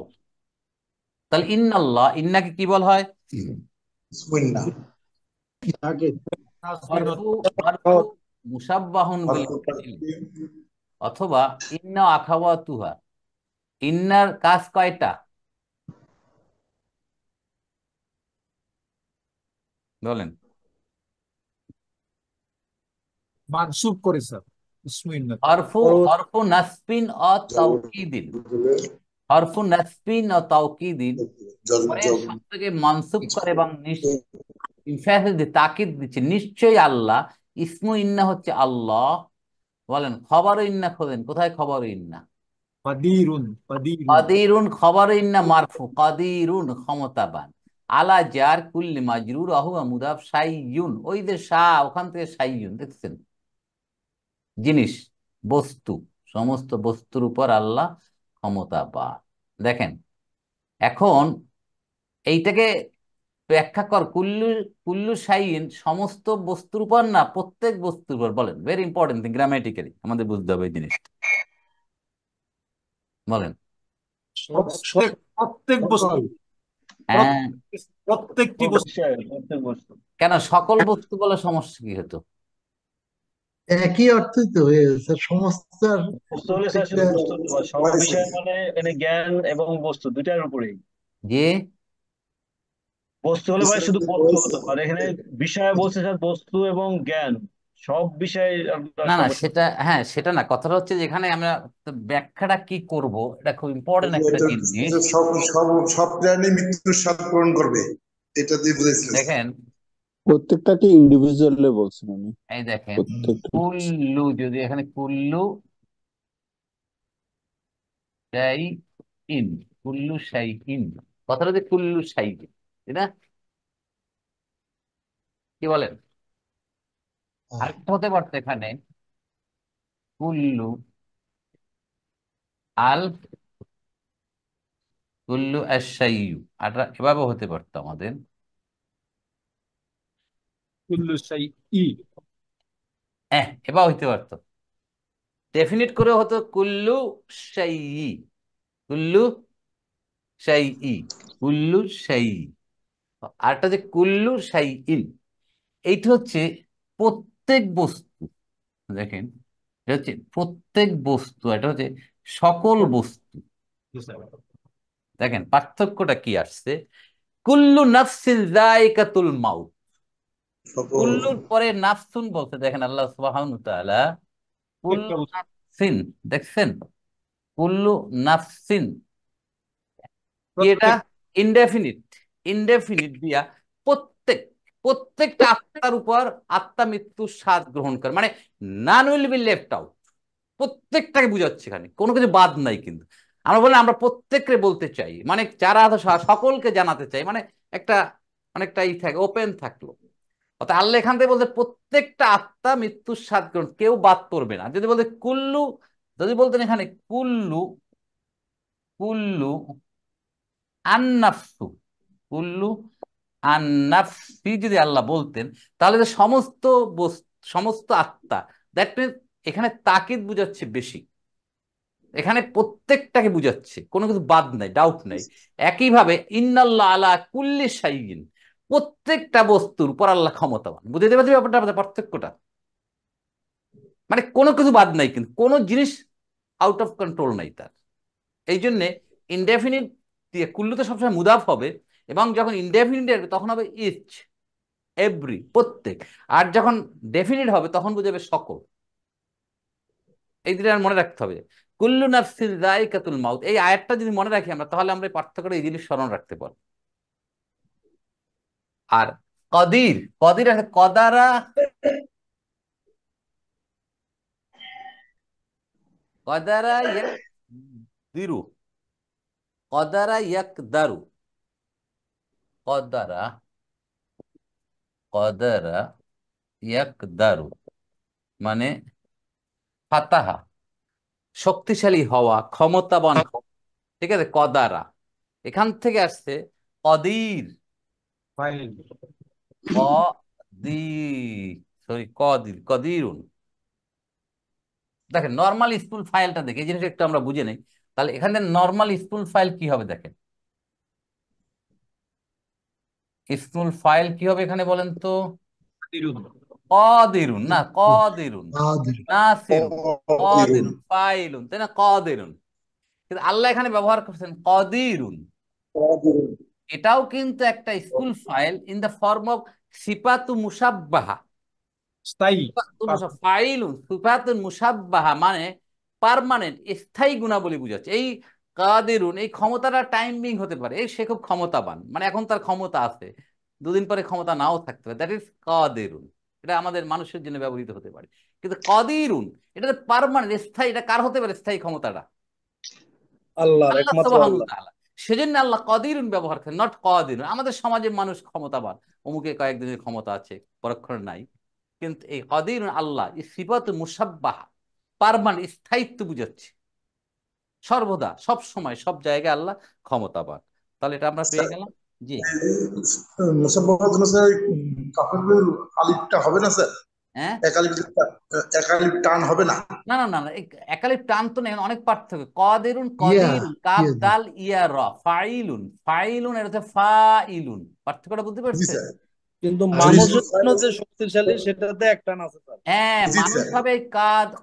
তাহলে ইন্নাল্লাহ, ইন্নাকে কি বল হয়? বিসমিল্লাহ। তাকে তাসবিন হরফু, হরফু মুসাব্বাহুন বিল ফাইল, অথবা ইন্না আখাওয়াতুহা। ইন্নার কাজ কয়টা বলেন? মানসুব করে স্যার, বিসমিল্লাহ। হরফু, হরফু নাসবিন ও তাওকিদিন, হরফু নাসবিন ও তাওকিদিন, পরের শব্দকে মানসুব করে এবং ইমফাসিস দিয়ে তাকিদ দিচ্ছে, নিশ্চয়ই আল্লাহ। ইসমু ইন্না হচ্ছে আল্লাহ। বলেন খবর ইন্না খোঁজেন, কোথায় খবর ইন্না? কাদিরুন, কাদিরুন। কাদিরুন খবর ইন্না মারফু, কাদিরুন ক্ষমতাবান। আলা জার কুল্লি মাজরুর আহু মুদাফ সাইয়ুন, ওই যে শাহ, ওখান থেকে সাইয়ুন, দেখছেন, জিনিস, বস্তু, সমস্ত বস্তুর উপর আল্লাহ ক্ষমতাবান। দেখেন এখন এইটাকে ব্যাখ্যা কর, কুল্লু, কুল্লু শাইইন সমস্ত বস্তুর উপর না প্রত্যেক বস্তুর উপর, বলেন, ভেরি ইম্পর্টেন্ট থিং, গ্রামাটিক্যালি আমাদের বুঝতে হবে এই জিনিসটা, বলেন। প্রত্যেক, প্রত্যেক বস্তু, সকল হ্যাঁ, প্রত্যেকটি বস্তু। প্রত্যেক বস্তু। কেন সকল বস্তু বলে সমস্যা কি হতো? একই অর্থই তো হয়ে গেছে সমস্ত আর বস্তু হলে স্যার প্রত্যেকটা। শুধু বস্তু নয়, সব বিষয় মানে এনে জ্ঞান এবং বস্তু দুইটার উপরেই। যে বস্তু হলে ভাই শুধু বস্তু হতো, আর এখানে বিষয় বলছে স্যার বস্তু এবং জ্ঞান, সব বিষয় আমরা না না সমস্যা। সেটা, হ্যাঁ সেটা না, কথাটা হচ্ছে যে এখানে আমরা ব্যাখ্যাটা কি করব, এটা খুব ইম্পর্টেন্ট একটা এটা জিনিস। এটা সব সব সব প্রাণী মৃত্যুর স্বাদ পূরণ করবে, এটা দিয়ে বুঝেছিলেন। দেখেন, প্রত্যেকটাকে ইন্ডিভিজুয়ালি বলছেন উনি। এই দেখেন, প্রত্যেকটা কুল্লু, যদি এখানে কুল্লু শাই ইন, কুল্লু শাই ইন, কথাটা যে কুল্লু শাই, তাই না, কি বলেন? আরেকটা হতে পারতো এখানে কুল্লু আল, কুল্লু আশাইয়ু, আর এভাবে হতে পারতো আমাদের। কুল্লু শাইই, এবার হইতে পারতো, ডেফিনিট করে হতো কুল্লু শাই, কুল্লু শাই, কুল্লু শাই। আরটা যে কুল্লু শাই ইন, এইটা হচ্ছে প্রত্যেক বস্তু। দেখেন এটা হচ্ছে প্রত্যেক বস্তু, এটা হচ্ছে সকল বস্তু। দেখেন পার্থক্যটা কি আসছে, কুল্লু নাফসিন যায়কাতুল মাউত, সকল কুল্লুর পরে নাফসুন বলতে, দেখেন আল্লাহ সুবহানাহু ওয়া তাআলা কুল্লু প্রত্যেকটা বস্তু। নাফসিন, দেখছেন, কুল্লু নাফসিন, কি এটা? প্রত্যেক, ইনডেফিনিট, ইনডেফিনিট দিয়া প্রত্যেক, প্রত্যেকটা আত্মার উপর আত্মা মৃত্যুর স্বাদ গ্রহণ করে, মানে none will be left out, প্রত্যেকটাকে বুঝাচ্ছে, এখানে কোনো কিছু বাদ নাই। কিন্তু আমরা বলি আমরা প্রত্যেককে বলতে চাই, মানে যারা আছে সকলকে জানাতে চাই, মানে একটা অনেকটা ই থাকে, ওপেন থাকলো। অর্থাৎ আল্লাহ এখান থেকে বলতে প্রত্যেকটা আত্মা মৃত্যুর স্বাদ গ্রহণ, কেউ বাদ পড়বে না। যদি বলতে কুল্লু, যদি বলতেন এখানে কুল্লু, কুল্লু আন্নাফসু, কুল্লু আন্নাফসি যদি আল্লাহ বলতেন তাহলে যে সমস্ত সমস্ত আত্মা, দ্যাট মিনস এখানে তাকিদ বুঝাচ্ছে বেশি, এখানে প্রত্যেকটাকে বুঝাচ্ছে, কোনো কিছু বাদ নাই, ডাউট নাই। একইভাবে ইন্নাল্লাহ আলা কুল্লি শাইইন, প্রত্যেকটা বস্তুর উপর আল্লাহ ক্ষমতাবান। বুঝতে পারছি ব্যাপারটা, আমাদের পার্থক্যটা? মানে কোনো কিছু বাদ নাই, কিন্তু কোনো জিনিস আউট অফ কন্ট্রোল নাই তার। এই জন্যে ইনডেফিনিট দিয়ে কুল্লুতে সবসময় মুদাফ হবে, এবং যখন ইনডেফিনিট আসবে তখন হবে ইচ, এভরি, প্রত্যেক। আর যখন ডেফিনিট হবে তখন বুঝাবে সকল। এই দুটো আর মনে রাখতে হবে। কুল্লু নাফসিন যায়কাতুল মাউত, এই আয়াতটা যদি মনে রাখি আমরা, তাহলে আমরা এই পার্থক্যটা, এই জিনিস স্মরণ রাখতে পারবো। আর কদির, কদির আছে কদারা, কদারা ইয়াকদিরু, কদারা ইয়াকদারু, কদারা, কদারা ইয়াকদারু মানে ফাতাহা, শক্তিশালী হওয়া, ক্ষমতাবান হওয়া। ঠিক আছে, কদারা এখান থেকে আসছে কদির, ফাইল। কদির, সরি কদির, কদিরুন। দেখেন নর্মাল স্কুল ফাইলটা দেখে এই জিনিসটা একটু আমরা বুঝে নেই। তাহলে এখানে নর্মাল স্কুল ফাইল কি হবে দেখেন, স্কুল ফাইল কি হবে এখানে বলেন তো? কদিরুন না, কদিরুন, কাদের। নাসিরুন, কদিরুন। কদিরুন ফাইলুন, তাই না? কদিরুন। কিন্তু আল্লাহ এখানে ব্যবহার করছেন কদিরুন, এটাও কিন্তু একটা স্কুল ফাইল ইন দ্য ফর্ম অফ সিফাতু মুসাব্বাহা। স্থায়ী। ফাইলুন সিফাতুন মুসাব্বাহা মানে পার্মানেন্ট, স্থায়ী গুণাবলী বুঝাচ্ছে। এই কাদিরুন, এই ক্ষমতাটা টাইমিং হতে পারে, এই সে খুব ক্ষমতাবান, মানে এখন তার ক্ষমতা আছে, দুদিন পরে ক্ষমতা নাও থাকতে পারে, দ্যাট ইজ কাদিরুন। এটা আমাদের মানুষের জন্য ব্যবহৃত হতে পারে। কিন্তু কদিরুন এটা পার্মানেন্ট, স্থায়ী। এটা কার হতে পারে স্থায়ী ক্ষমতাটা? আল্লাহর, আল্লাহ একমাত্র সুবহানাহু আল্লাহ। ওয়া তাআলা। সেজন্য আল্লাহ কদিরুন ব্যবহার করেন, নট কদিরুন। আমাদের সমাজে মানুষ ক্ষমতাবান, অমুকে কয়েকদিনের ক্ষমতা আছে, পরক্ষণে নাই। কিন্তু এই কদিরুন আল্লাহ সিফাত মুসাব্বাহা, পার্মানেন্ট, স্থায়িত্ব বুঝাচ্ছে, সর্বদা সব সময় সব জায়গায় আল্লাহ ক্ষমতাবান। তাহলে এটা আমরা পেয়ে গেলাম। জি মুসাফফার জন্য স্যার কাফের আলিফটা হবে না স্যার? হ্যাঁ, এক আলিফ টান হবে না? না না না না, এই একালিপ টান তো নেই, অনেক পার্থক্য। কদিরুন, ইয়া কদিরুন, কাফ ইয়া দি। দাল ইয়া র, ফাইলুন, ফাইলুন এটা হচ্ছে ফাইলুন। পার্থক্যটা বুঝতে জি পারছেন? স্যার। কিন্তু আর মানুষের ইসমুল ফাইল জন্য যে শক্তিশালী সেটাতে একটা না আছে স্যার। হ্যাঁ, জি মানুষ স্যার। হবে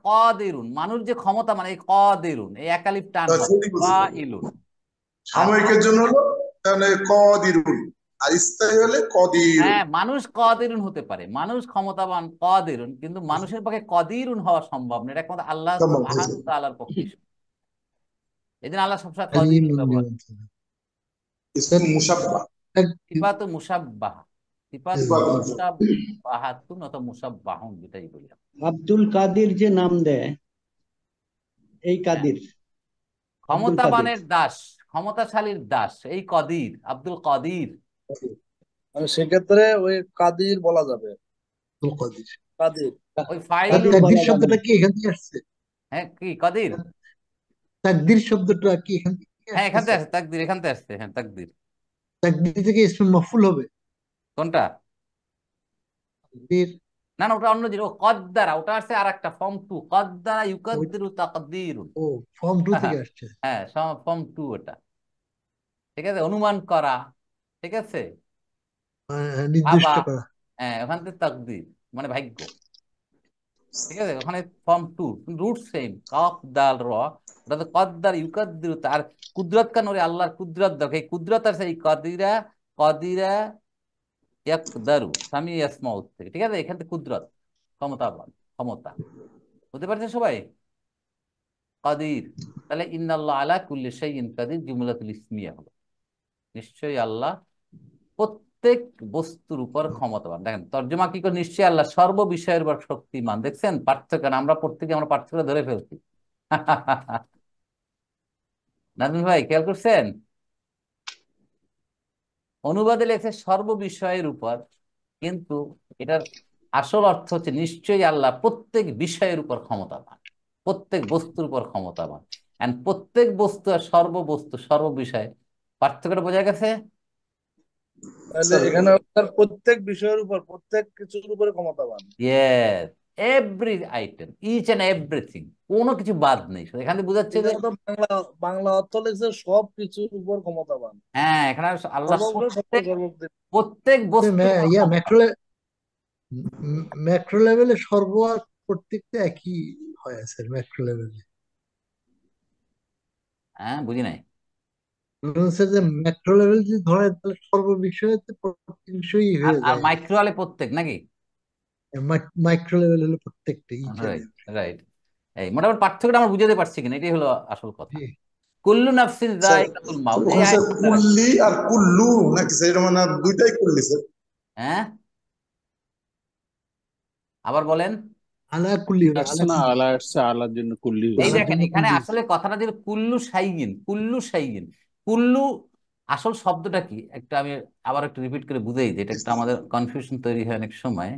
কদিরুন, মানুষ যে ক্ষমতা, মানে এই কদিরুন, এই একালিপ টান হবে সেটাই বলছি স্যার। ফাইলুন। আর সাময়িকের জন্য হলো তাহলে কদিরুন, আর স্থায়ী হলে কদিরুন। হ্যাঁ, মানুষ কদিরুন হতে পারে, মানুষ ক্ষমতাবান কদিরুন, কিন্তু মানুষের পক্ষে কদিরুন হওয়া সম্ভব না। এটা একমাত্র আল্লাহ সম্ভব হয়েছে। সুবহানাহু ওয়া তাআলার পক্ষে। এই জন্য আল্লাহ সবসময় কদিরুন আলিমুন ব্যবহার লিমান করেন। সানা। ইসমু মুসাফফা। সিফাতু মুসাব্বাহা, সিফাতু সিফাত মুসাব্বাহাতুন অথবা মুসাব্বাহুন, যেটাই বলি আমরা। আব্দুল কাদির যে নাম দেয়, এই হ্যাঁ, কাদির, আব্দুল কাদির। ক্ষমতাবানের দাস, ক্ষমতাশালীর দাস, এই কদির, আব্দুল কদির। মানে সেক্ষেত্রে ওই কাদির বলা যাবে। আব্দুল কাদির। কাদির। ওই কাদির ফাইলুন, তাকদির বলা যাবে শব্দটা না। কি এখান থেকে আসছে? হ্যাঁ কি কদির, তাকদির শব্দটা কি এখান থেকে হ্যাঁ এখান থেকে আসতেছে? আসছে, তাকদির এখান থেকে আসছে, হ্যাঁ তাকদির। তাকদির থেকে ইসমুল মাফউল হবে? কোনটা? তাকদির না না, ওটা অন্য জিনিস। ও কদ্দারা, ওটা আসছে আর একটা ফর্ম টু, কদ্দারা ওই, ইউকাদ্দিরু তাকদিরুন। ও ফর্ম 2 থেকে আসছে। হ্যাঁ, ফর্ম টু ওটা। ঠিক আছে, অনুমান করা, ঠিক আছে, ভাবা। নির্দিষ্ট করা। হ্যাঁ, ওখান থেকে তাকদির মানে ভাগ্য। ঠিক আছে, ওখানে ফর্ম টু, রুট সেম, কফ দাল র, ওটা তো কদ্দার ইউকাদ্দিরু। আর কুদরত কান, ওরে আল্লাহর কুদরত দেখো, এই কুদরত আছে এই কদিরা, কদিরা ইয়াকদারু সামি ইয়াসমাউত থেকে। ঠিক আছে, এখান থেকে কুদরত, ক্ষমতাবান, ক্ষমতা। বুঝতে পারছেন সবাই? কাদির। তাহলে ইন্নাল্লাহ আলা কুল্লি শাইইন কাদির জুমলাতুল ইসমিয়া হলো, নিশ্চয়ই আল্লাহ প্রত্যেক বস্তুর উপর ক্ষমতাবান। দেখেন তর্জমা কি করে, নিশ্চয়ই আল্লাহ সর্ব বিষয়ের উপর শক্তিমান। দেখছেন পার্থক্য না? আমরা প্রত্যেকে আমরা পার্থক্য ধরে ফেলছি। নাজমুল ভাই খেয়াল করছেন? অনুবাদে লেখে সর্ব বিষয়ের উপর, কিন্তু এটার আসল অর্থ হচ্ছে নিশ্চয়ই আল্লাহ প্রত্যেক বিষয়ের উপর ক্ষমতাবান, প্রত্যেক বস্তুর উপর ক্ষমতাবান। এন্ড প্রত্যেক বস্তু আর সর্ববস্তু সর্ববিষয় পার্থক্যটা বোঝা গেছে? তাহলে স্যার এখানে তার প্রত্যেক বিষয়ের উপর প্রত্যেক কিছুর উপরে ক্ষমতাবান। Yes, every item, each and everything, কোনো কিছু বাদ নেই। এখানে বোঝাচ্ছে যে এখানে তো বাংলা বাংলা অর্থ লিখছে সব কিছুর উপর ক্ষমতাবান, হ্যাঁ, এখানে আল্লাহ সর্বপ্রকার প্রত্যেক সর্বশক্তি। প্রত্যেক বস্তুর উপর ক্ষমতা। ম্যাক্রো লেভেলে সর্ব আর প্রত্যেকটা একই হয় স্যার ম্যাক্রো লেভেলে। হ্যাঁ, বুঝি নাই। বলুন স্যার যে ম্যাক্রো লেভেল যদি ধরে তাহলে সর্ব বিষয়তে প্রত্যেক বিষয়ই আর হয়ে আর যায়। মাইক্রো আলে প্রত্যেক নাকি? মাইক্রো লেভেল হলো প্রত্যেকটা ইচ এন্ড রাইট, রাইট। এই মোটামুটি পার্থক্যটা আমরা বুঝাতে পারছি কিনা, এটাই হলো আসল কথা। এভরি। কুল্লু নাফসিন স্যার যায়কাতুল মাউত, এই ওখানে স্যার আয়াতটা রাখেন। কুল্লি আর কুল্লু নাকি স্যার, এটা মানে দুইটাই কুল্লি স্যার? হ্যাঁ, আবার বলেন। আলা কুল্লি হবে, আসছে আলা না, কুল্লি, আলা আসছে, আলার জন্য কুল্লি এই হয়েছে। আলার দেখেন জন্য এখানে কুল্লি আসলে কথাটা দিল কুল্লু শাইইন, কুল্লু শাইইন। কুল্লু আসল শব্দটা কি একটা আমি আবার একটু রিপিট করে বুঝাই দিই, এটা একটা আমাদের কনফিউশন তৈরি হয় অনেক সময়।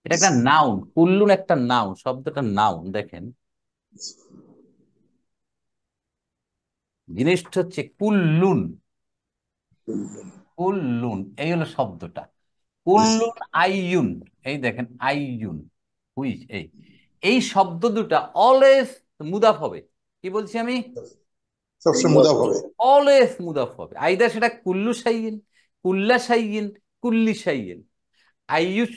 এটা একটা নাউন, কুল্লুন একটা নাউন, শব্দটা নাউন। দেখেন জিনিসটা হচ্ছে কুল্লুন, কুল্লুন এই হলো শব্দটা। কুল্লুন আইয়ুন, এই দেখেন আইয়ুন, হুইচ, এই এই শব্দ দুটা অলওয়েজ মুদাফ হবে। কি বলছি আমি? সবসময় মুদাফ হবে। অলওয়েজ মুদাফ হবে। আইদা সেটা কুল্লু শাইইন, কুল্লা শাইইন, কুল্লি শাইইন, আইয়ুস,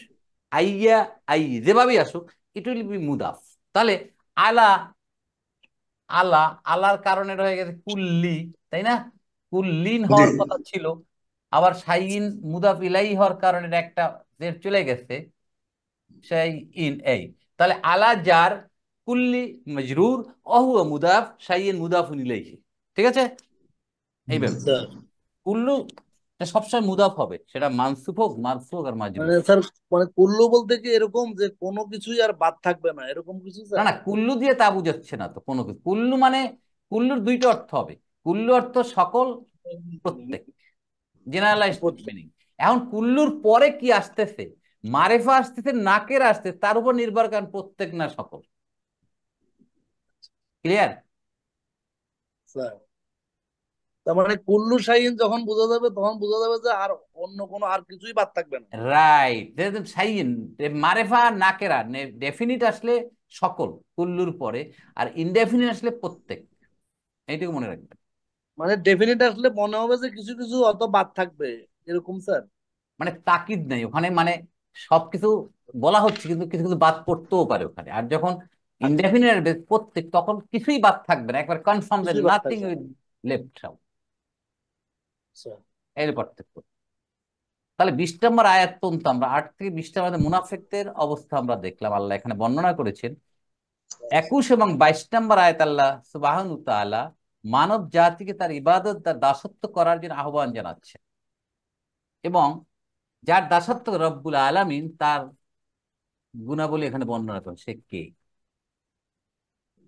আইয়া, আই, যেভাবেই আসুক, ইট উইল বি মুদাফ। তাহলে আলা, আলা, আলার কারণে রয়ে গেছে কুল্লি, তাই না? কুল্লিন জি হওয়ার কথা ছিল। আবার শাইইন মুদাফ ইলাই হওয়ার কারণে একটা জের চলে গেছে, সেই ইন, এই। তাহলে আলা জার, কুল্লি মজরুর, অহুয়া মুদাফ, শাইইন মুদাফুন ইলাইহি। ঠিক আছে? এই ব্যাপার। স্যার কুল্লু সবসময় মুদাফ হবে, সেটা মানসুব হোক, মারফু হোক আর মাজরুর মানে হোক। স্যার মানে কুল্লু বলতে কি এরকম যে কোনো কিছুই আর বাদ থাকবে না এরকম কিছু না স্যার? না, কুল্লু দিয়ে তা বুঝাচ্ছে না তো কোনো কিছু। কুল্লু মানে কুল্লুর দুইটা অর্থ হবে। কুল্লু অর্থ সকল, প্রত্যেক, জেনারেলাইজড প্রত্যেক। মিনিং। এখন কুল্লুর পরে কি আসতেছে, মারেফা আসতেছে, নাকের আসতে, তার উপর নির্ভর করেন প্রত্যেক না সকল। ক্লিয়ার? স্যার তার মানে কুল্লু শাহীন যখন বোঝা যাবে তখন বোঝা যাবে যে আর অন্য কোনো আর কিছুই বাদ থাকবে না। রাইট, সাইন, মারেফা নাকেরা, ডেফিনিট আসলে সকল কুল্লুর পরে, আর ইনডেফিনিট আসলে প্রত্যেক। এইটুকু মনে রাখবেন। মানে ডেফিনেট আসলে মনে হবে যে কিছু কিছু অত বাদ থাকবে এরকম স্যার। মানে তাকিদ নেই ওখানে, মানে সবকিছু বলা হচ্ছে কিন্তু কিছু কিছু বাদ পড়তেও পারে ওখানে। আর যখন আচ্ছা, ইনডেফিনিট প্রত্যেক, তখন কিছুই বাদ থাকবে না, একবার কনফার্ম কিছুই বাদ নাথিং থাকবে না। Will left out. স্যার এর পার্থক্য। তাহলে 20 নম্বর আয়াত পর্যন্ত আমরা 8 থেকে 20 আমাদের মুনাফিকদের অবস্থা আমরা দেখলাম, আল্লাহ এখানে বর্ণনা করেছেন। 21 এবং 22 নম্বর আয়াত আল্লাহ সুবহানাহু ওয়া তাআলা মানব জাতিকে তার ইবাদত, তার দাসত্ব করার জন্য আহ্বান জানাচ্ছে, এবং যার দাসত্ব রব্বুল আলামিন তার গুণাবলী এখানে বর্ণনা করেন। সে কে?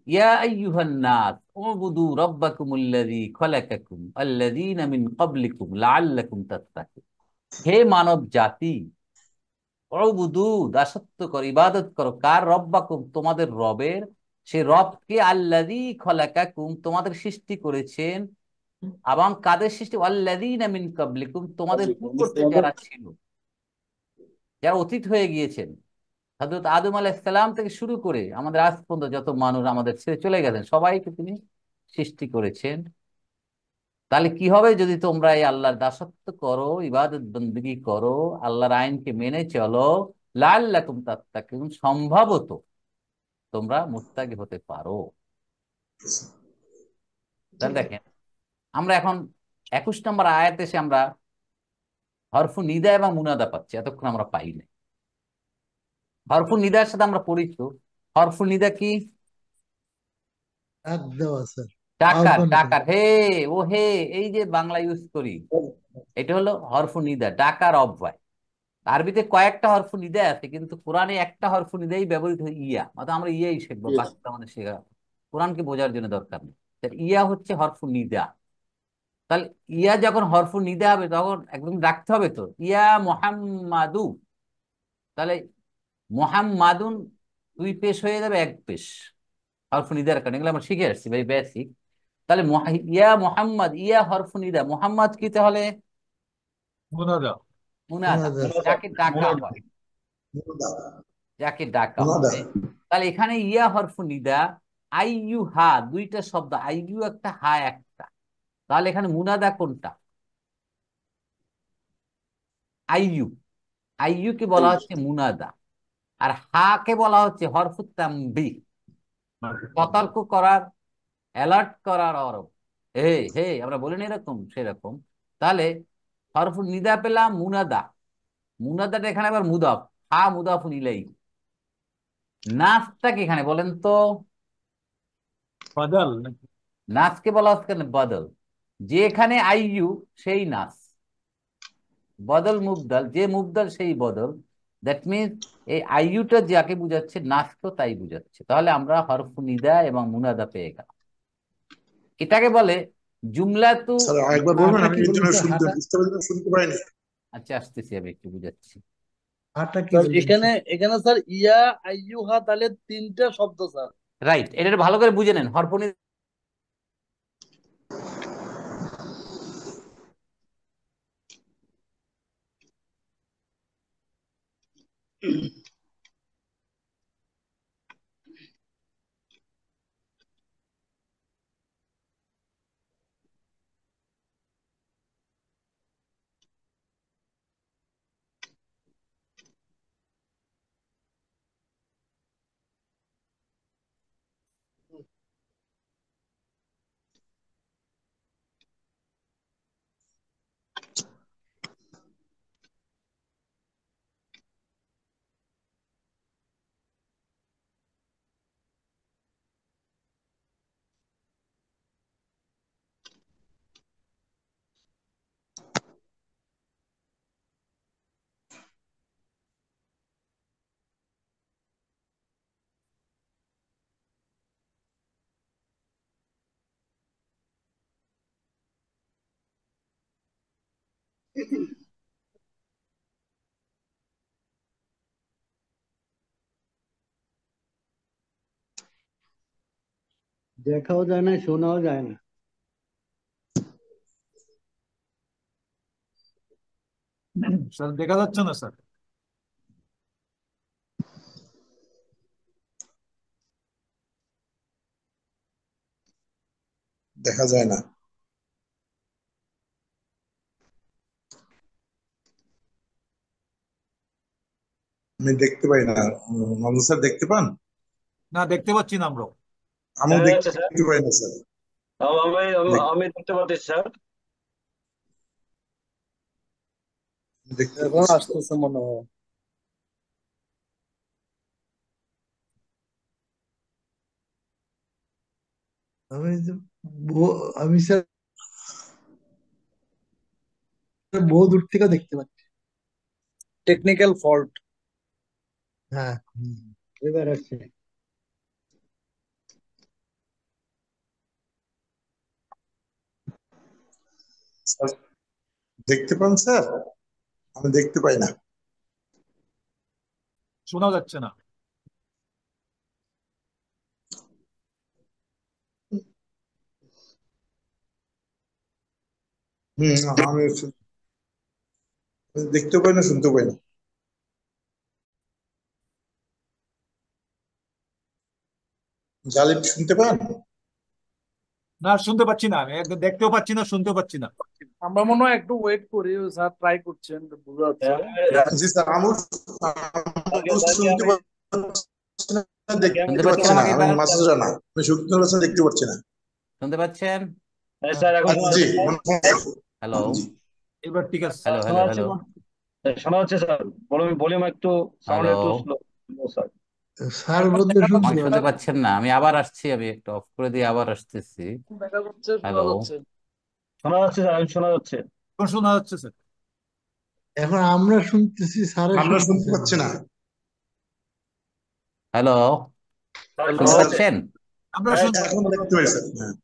ইয়া আইয়ুহান নাস উবুদু রাব্বাকুমুল্লাযী খলাকাকুম আল্লাযীনা মিন ক্বাবলিকুম লাআল্লাকুম তাত্তাকুন। হে মানব জাতি, উবুদু দাসত্ব করো, ইবাদত করো, কার? রব্বাকুম, তোমাদের রবের। সে রবকে, আল্লাযী খলাকাকুম, তোমাদের সৃষ্টি করেছেন, এবং কাদের সৃষ্টি? আল্লাযীনা মিন ক্বাবলিকুম, তোমাদের পূর্ববর্তী যারা ছিল, যারা অতীত হয়ে গিয়েছেন, হযরত আদম আলাইহিস সালাম থেকে শুরু করে আমাদের আজ পর্যন্ত যত মানুষ আমাদের ছেড়ে চলে গেছেন, সবাইকে তিনি সৃষ্টি করেছেন। তাহলে কি হবে যদি তোমরা এই আল্লাহর দাসত্ব করো, ইবাদত বন্দেগী করো, আল্লাহর আইনকে মেনে চলো, লাআল্লাকুম তাত্তাকুন, সম্ভবত তোমরা মুত্তাকি হতে পারো। তাহলে দেখেন আমরা এখন 21 নম্বর আয়াতে এসে আমরা হরফু নিদা এবং মুনাদা পাচ্ছি, এতক্ষণ আমরা পাই না। হরফু নিদার সাথে আমরা পরিচিত। হরফু নিদা কি? ডাক দেওয়া স্যার, ডাকার, আহ্বান করা। ডাকার, হে, ও হে, এই যে বাংলা ইউজ করি, এটা হলো হরফু নিদা, ডাকার অভ্যয়। আরবিতে কয়েকটা হরফু নিদা আছে, কিন্তু কোরআনে একটা হরফু নিদাই ব্যবহৃত হয়, ইয়া। অর্থাৎ আমরা ইয়াই শিখবো, বাকিটা আমাদের শেখা কোরআনকে বোঝার জন্য দরকার নেই। তাহলে ইয়া হচ্ছে হরফু নিদা। তাহলে ইয়া যখন হরফু নিদা হবে তখন একদম রাখতে হবে তো, ইয়া মুহাম্মাদু। তাহলে মুহাম্মাদুন দুই পেশ হয়ে যাবে, এক পেশ হরফু নিদার কারণে। এগুলো আমরা শিখে আসছি, ভাই বেসিক। তাহলে ইয়া মোহাম্মদ, ইয়া হরফ নিদা, মোহাম্মদ কি তাহলে? মুনাদা। মুনাদা, মুনাদা। যাকে ডাকা মুনাদা। হয়, মুনাদা। যাকে ডাকা মুনাদা। হবে। তাহলে এখানে ইয়া হরফ নিদা, আইয়ু হা, দুইটা শব্দ, আইয়ু একটা, হা একটা। তাহলে এখানে মুনাদা কোনটা? আইয়ু, আইয়ুকে বলা হচ্ছে মুনাদা, আর হা কে বলা হচ্ছে হরফুত তানবিহ, সতর্ক করার, অ্যালার্ট করার অরব। হে হে, আমরা বলি না এরকম সেরকম। তাহলে হরফুল নিদা পেলাম মুনাদা, মুনাদাটা এখানে আবার মুদাফ, হা মুদাফুন ইলাইহি। নাসটা কি এখানে বলেন তো? বাদাল। নাসকে বলা হচ্ছে কেন বদল? যে এখানে আইয়ু সেই নাস, বদল মুবদল, যে মুবদল সেই বদল। দ্যাট মিনস এই আইয়ুটা যাকে বুঝাচ্ছে, নাস তো তাই বুঝাচ্ছে। তাহলে আমরা হরফ নিদা এবং মুনাদা পেয়ে গেলাম। এটাকে বলে জুমলাতু। স্যার আরেকবার বলবেন, হাটা আমি কি এর বলুন জন্য তো, শুনতে হাটা? বুঝতে পারিনি, শুনতে পাইনি। আচ্ছা, আসতেছি, আমি একটু বুঝাচ্ছি। হাটা কি স্যার বলুন এখানে স্যার? এখানে স্যার ইয়া আইয়ুহা তাহলে তিনটা শব্দ স্যার। রাইট, এটা একটু ভালো করে বুঝে নেন। হরফ দেখাও যায় না, শোনাও যায় না। স্যার দেখা যাচ্ছে না স্যার। দেখা যায় না। আমি দেখতে পাই না। মামুন স্যার দেখতে পান? না, দেখতে পাচ্ছি না আমরা। আমিও দেখা যাচ্ছে স্যার। দেখতে পাই না স্যার। আমি দেখ- আমি দেখতে পাচ্ছি স্যার। দেখতে এখন পাচ্ছি তো। আসতেছে মনে হয়। আমি আমি স্যার বহু দূর থেকে দেখতে পাচ্ছি। Technical fault. হ্যাঁ। এবার আসছে। স্যার দেখতে পান স্যার? আমি দেখতে পাই না। শোনা যাচ্ছে না। আমি দেখতেও পাই না, শুনতেও পাই না। জালিম শুনতে পান? না, শুনতে পাচ্ছি না। আমি একদম দেখতেও পাচ্ছি না, শুনতেও পাচ্ছি না। আমরা মনে হয় একটু ওয়েট করি, স্যার ট্রাই করছেন, বোঝা যাচ্ছে। জি স্যার, আমিও শুনতে পাচ্ছি না, শুনতে দেখতে পাচ্ছেন পাচ্ছি না। আমাকে আমি এবার? মাসুদ রানা, আমি শক্তি হোসেন দেখতে পাচ্ছি না। শুনতে পাচ্ছেন? স্যার এখন শোনা জি, যাচ্ছে স্যার। হ্যালো, জি। এবার ঠিক আছে স্যার। হ্যালো, শোনা হ্যালো, যাচ্ছে হ্যালো, না? শোনা যাচ্ছে স্যার। ভলিউম একটু, সাউন্ড হ্যালো। একটু স্লো স্যার। স্যার বলতে শুনতে আমাকে শুনতে পাচ্ছি। পাচ্ছেন না? আমি আবার আসছি, আমি একটু অফ করে দিয়ে আবার আসতেছি। দেখা যাচ্ছে, শোনা হ্যালো, যাচ্ছে। শোনা যাচ্ছে স্যার, শোনা যাচ্ছে। এখন শোনা যাচ্ছে স্যার। এখন আমরা শুনতেছি, স্যারে আমরা শুনতে শুনতেছেন পাচ্ছি না। না। হ্যালো, স্যার হ্যালো শুনতে শোনা স্যার। যাচ্ছে। পাচ্ছেন? আমরা হ্যাঁ, শুনতে এখন দেখতে পাই স্যার। হ্যাঁ।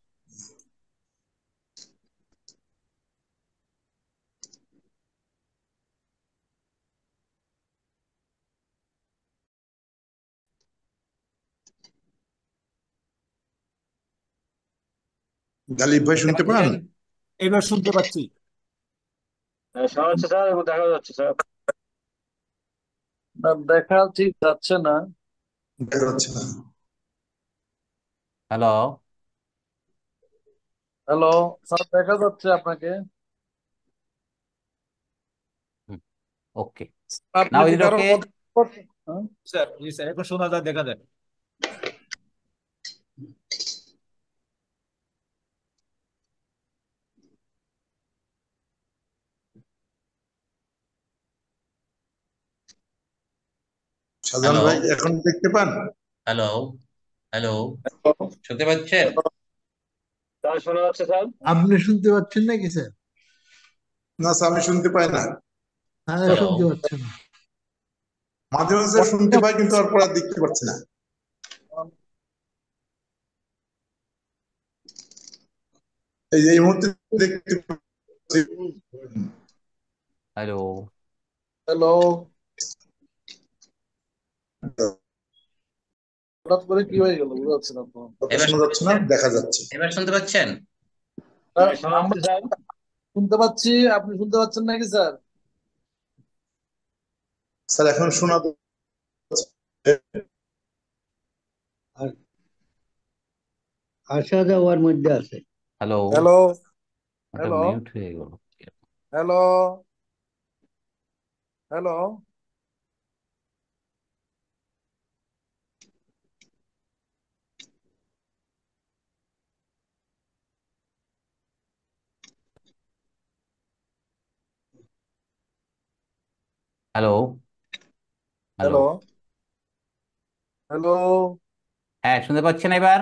গালিব ভাই দেখতে শুনতে পান? পাচ্ছেন? এবার শুনতে পাচ্ছি। শোনা যাচ্ছে স্যার এবং দেখা যাচ্ছে স্যার। না, দেখা ঠিক যাচ্ছে না। দেখা যাচ্ছে না। হ্যালো, হ্যালো স্যার, দেখা যাচ্ছে আপনাকে। ওকে, আপনি নাও কি ইজ ইট কারোর ওকে? কথা বলছেন? হ্যাঁ? স্যার জি স্যার, এখন শোনা যায়, দেখা যায়। সাধারণ হ্যালো, ভাই এখন দেখতে পান? হ্যালো, হ্যালো, শুনতে পাচ্ছেন? স্যার শোনা যাচ্ছে স্যার। আপনি শুনতে পাচ্ছেন নাকি স্যার? না স্যার, আমি শুনতে পাই না। তারা হ্যালো, শুনতে পাচ্ছেন না। মাঝে মাঝে শুনতে পাই, কিন্তু তারপর আর দেখতে পাচ্ছি না। এই যে এই মুহূর্তে দেখতে পাচ্ছি। হ্যালো, হ্যালো, হঠাৎ করে কি হয়ে গেল বুঝতে পারছি না তো। কথা এবার শোনা শুনতে যাচ্ছে না, পাচ্ছেন? দেখা যাচ্ছে। এবার শুনতে পাচ্ছেন? হ্যাঁ শোনা আমরা যাচ্ছে স্যার। শুনতে পাচ্ছি, আপনি শুনতে পাচ্ছেন নাকি স্যার? স্যার এখন শোনা যাচ্ছে। আর আসা যাওয়ার মধ্যে আছে। হ্যালো, হ্যালো, ওটা হ্যালো, মিউট হয়ে গেল। Hello, hello, hello, hello, hello, hello. হ্যাঁ শুনতে পাচ্ছেন এবার?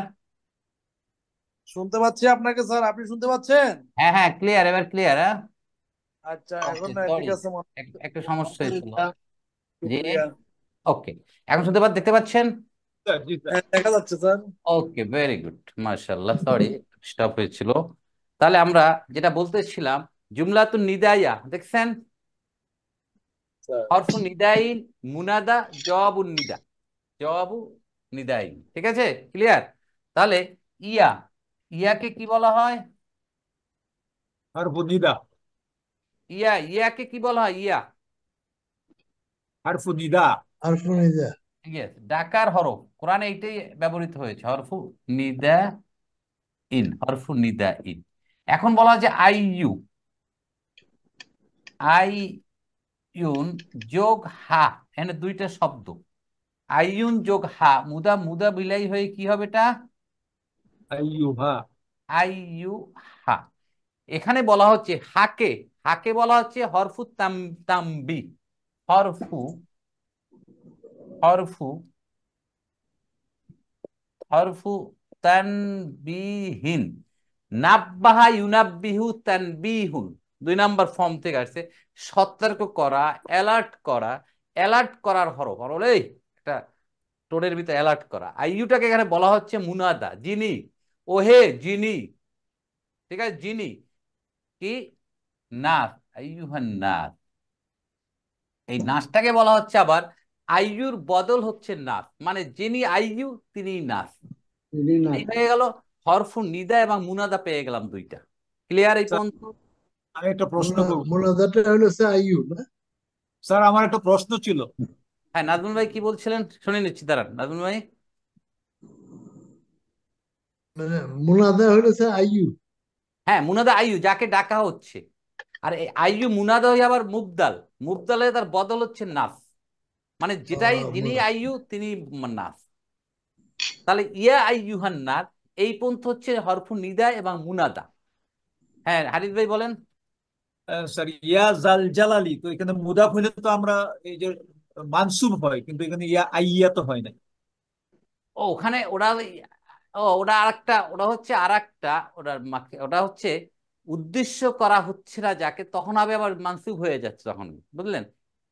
শুনতে পাচ্ছি আপনাকে স্যার, আপনি শুনতে পাচ্ছেন? হ্যাঁ হ্যাঁ, ক্লিয়ার, এবার ক্লিয়ার। হ্যাঁ, আচ্ছা, এখন ওকে, সরি, ঠিক আছে মনে হয়। একটু সমস্যা হয়েছিল। জি, শুক্রিয়া। ওকে, এখন শুনতে দেখতে পাচ্ছেন? স্যার জি স্যার। হ্যাঁ, দেখা যাচ্ছে স্যার। ওকে, ভেরি গুড, মাশাআল্লাহ, সরি স্টপ হয়েছিল। তাহলে আমরা যেটা বলতেছিলাম, জুমলাতুন নিদাইয়া দেখছেন? স্যার, হরফু নিদাইন, মুনাদা, জবাবুন নিদা, জবাবু নিদাইন, ঠিক আছে, ক্লিয়ার? তাহলে ইয়া, ইয়াকে কি বলা হয়? হারফু নিদা। ইয়াকে কি বলা হয়? ইয়া, হারফু নিদা। আর শুনে যা। ঠিক আছে, ডাকার হরফ, কোরআনে এইটাই ব্যবহৃত হয়েছে, হরফু নিদা ইন, হরফু নিদা ইন। এখন বলা হয় যে আইয়ু, আইয়ুন যোগ হা, এখানে দুইটা শব্দ, আইয়ুন যোগ হা, মুদা মুদা বিলাই হয়ে কি হবে এটা? আইয়ুহা। আইয়ু হা। এখানে বলা হচ্ছে হাকে, হাকে বলা হচ্ছে হরফু তাম্বি, হরফু, হরফু, হরফু তানবিহিন, নাব্বাহা ইউনাব্বিহু তানবিহুন, 2 নম্বর ফর্ম থেকে আসছে, সতর্ক করা, অ্যালার্ট করা, অ্যালার্ট করার হরফ, আর এই একটা টোনের ভিতরে অ্যালার্ট করা। আইয়ুটাকে এখানে বলা হচ্ছে মুনাদা, যিনি, ওহে যিনি, ঠিক আছে, যিনি কি, নাস, আইয়ুহান নাস, এই নাসটাকে বলা হচ্ছে আবার আইয়ুর বদল হচ্ছে নাস, মানে যিনি আইয়ু তিনি নাস। যদি না এই হয়ে গেল হরফু নিদা এবং মুনাদা, পেয়ে গেলাম দুইটা। ক্লিয়ার এই স্যার পর্যন্ত? আমি একটা প্রশ্ন করব। মোনাজাতটা হলো স্যার আইয়ু না? স্যার আমার একটা প্রশ্ন ছিল। হ্যাঁ, নাজমুল ভাই কি বলছিলেন শুনে নিচ্ছি, দাঁড়ান নাজমুল ভাই। মানে মোনাজা হলো স্যার আইয়ু। হ্যাঁ, মুনাদা আইয়ু, যাকে ডাকা হচ্ছে। আর এই আইয়ু মুনাদা হয়ে আবার মুবদাল, মুবদালে তার বদল হচ্ছে নাস, মানে যেটাই, যিনি আইয়ু তিনি নাস। তাহলে ইয়া আইয়ুহান নাস, এই পন্থ হচ্ছে হরফু নিদা এবং মুনাদা। হ্যাঁ হারিস ভাই বলেন। স্যার ইয়া জাল জালালি, তো এখানে মুদাফ হইলে তো আমরা এই যে মানসুব হয়, কিন্তু এখানে ইয়া আইয়া তো হয় না। ও ওখানে ওরা, ওটা আরেকটা, ওটা হচ্ছে আরেকটা, ওটা হচ্ছে উদ্দেশ্য করা হচ্ছে না যাকে, তখন হবে আবার মানসুব হয়ে যাচ্ছে তখন, বুঝলেন?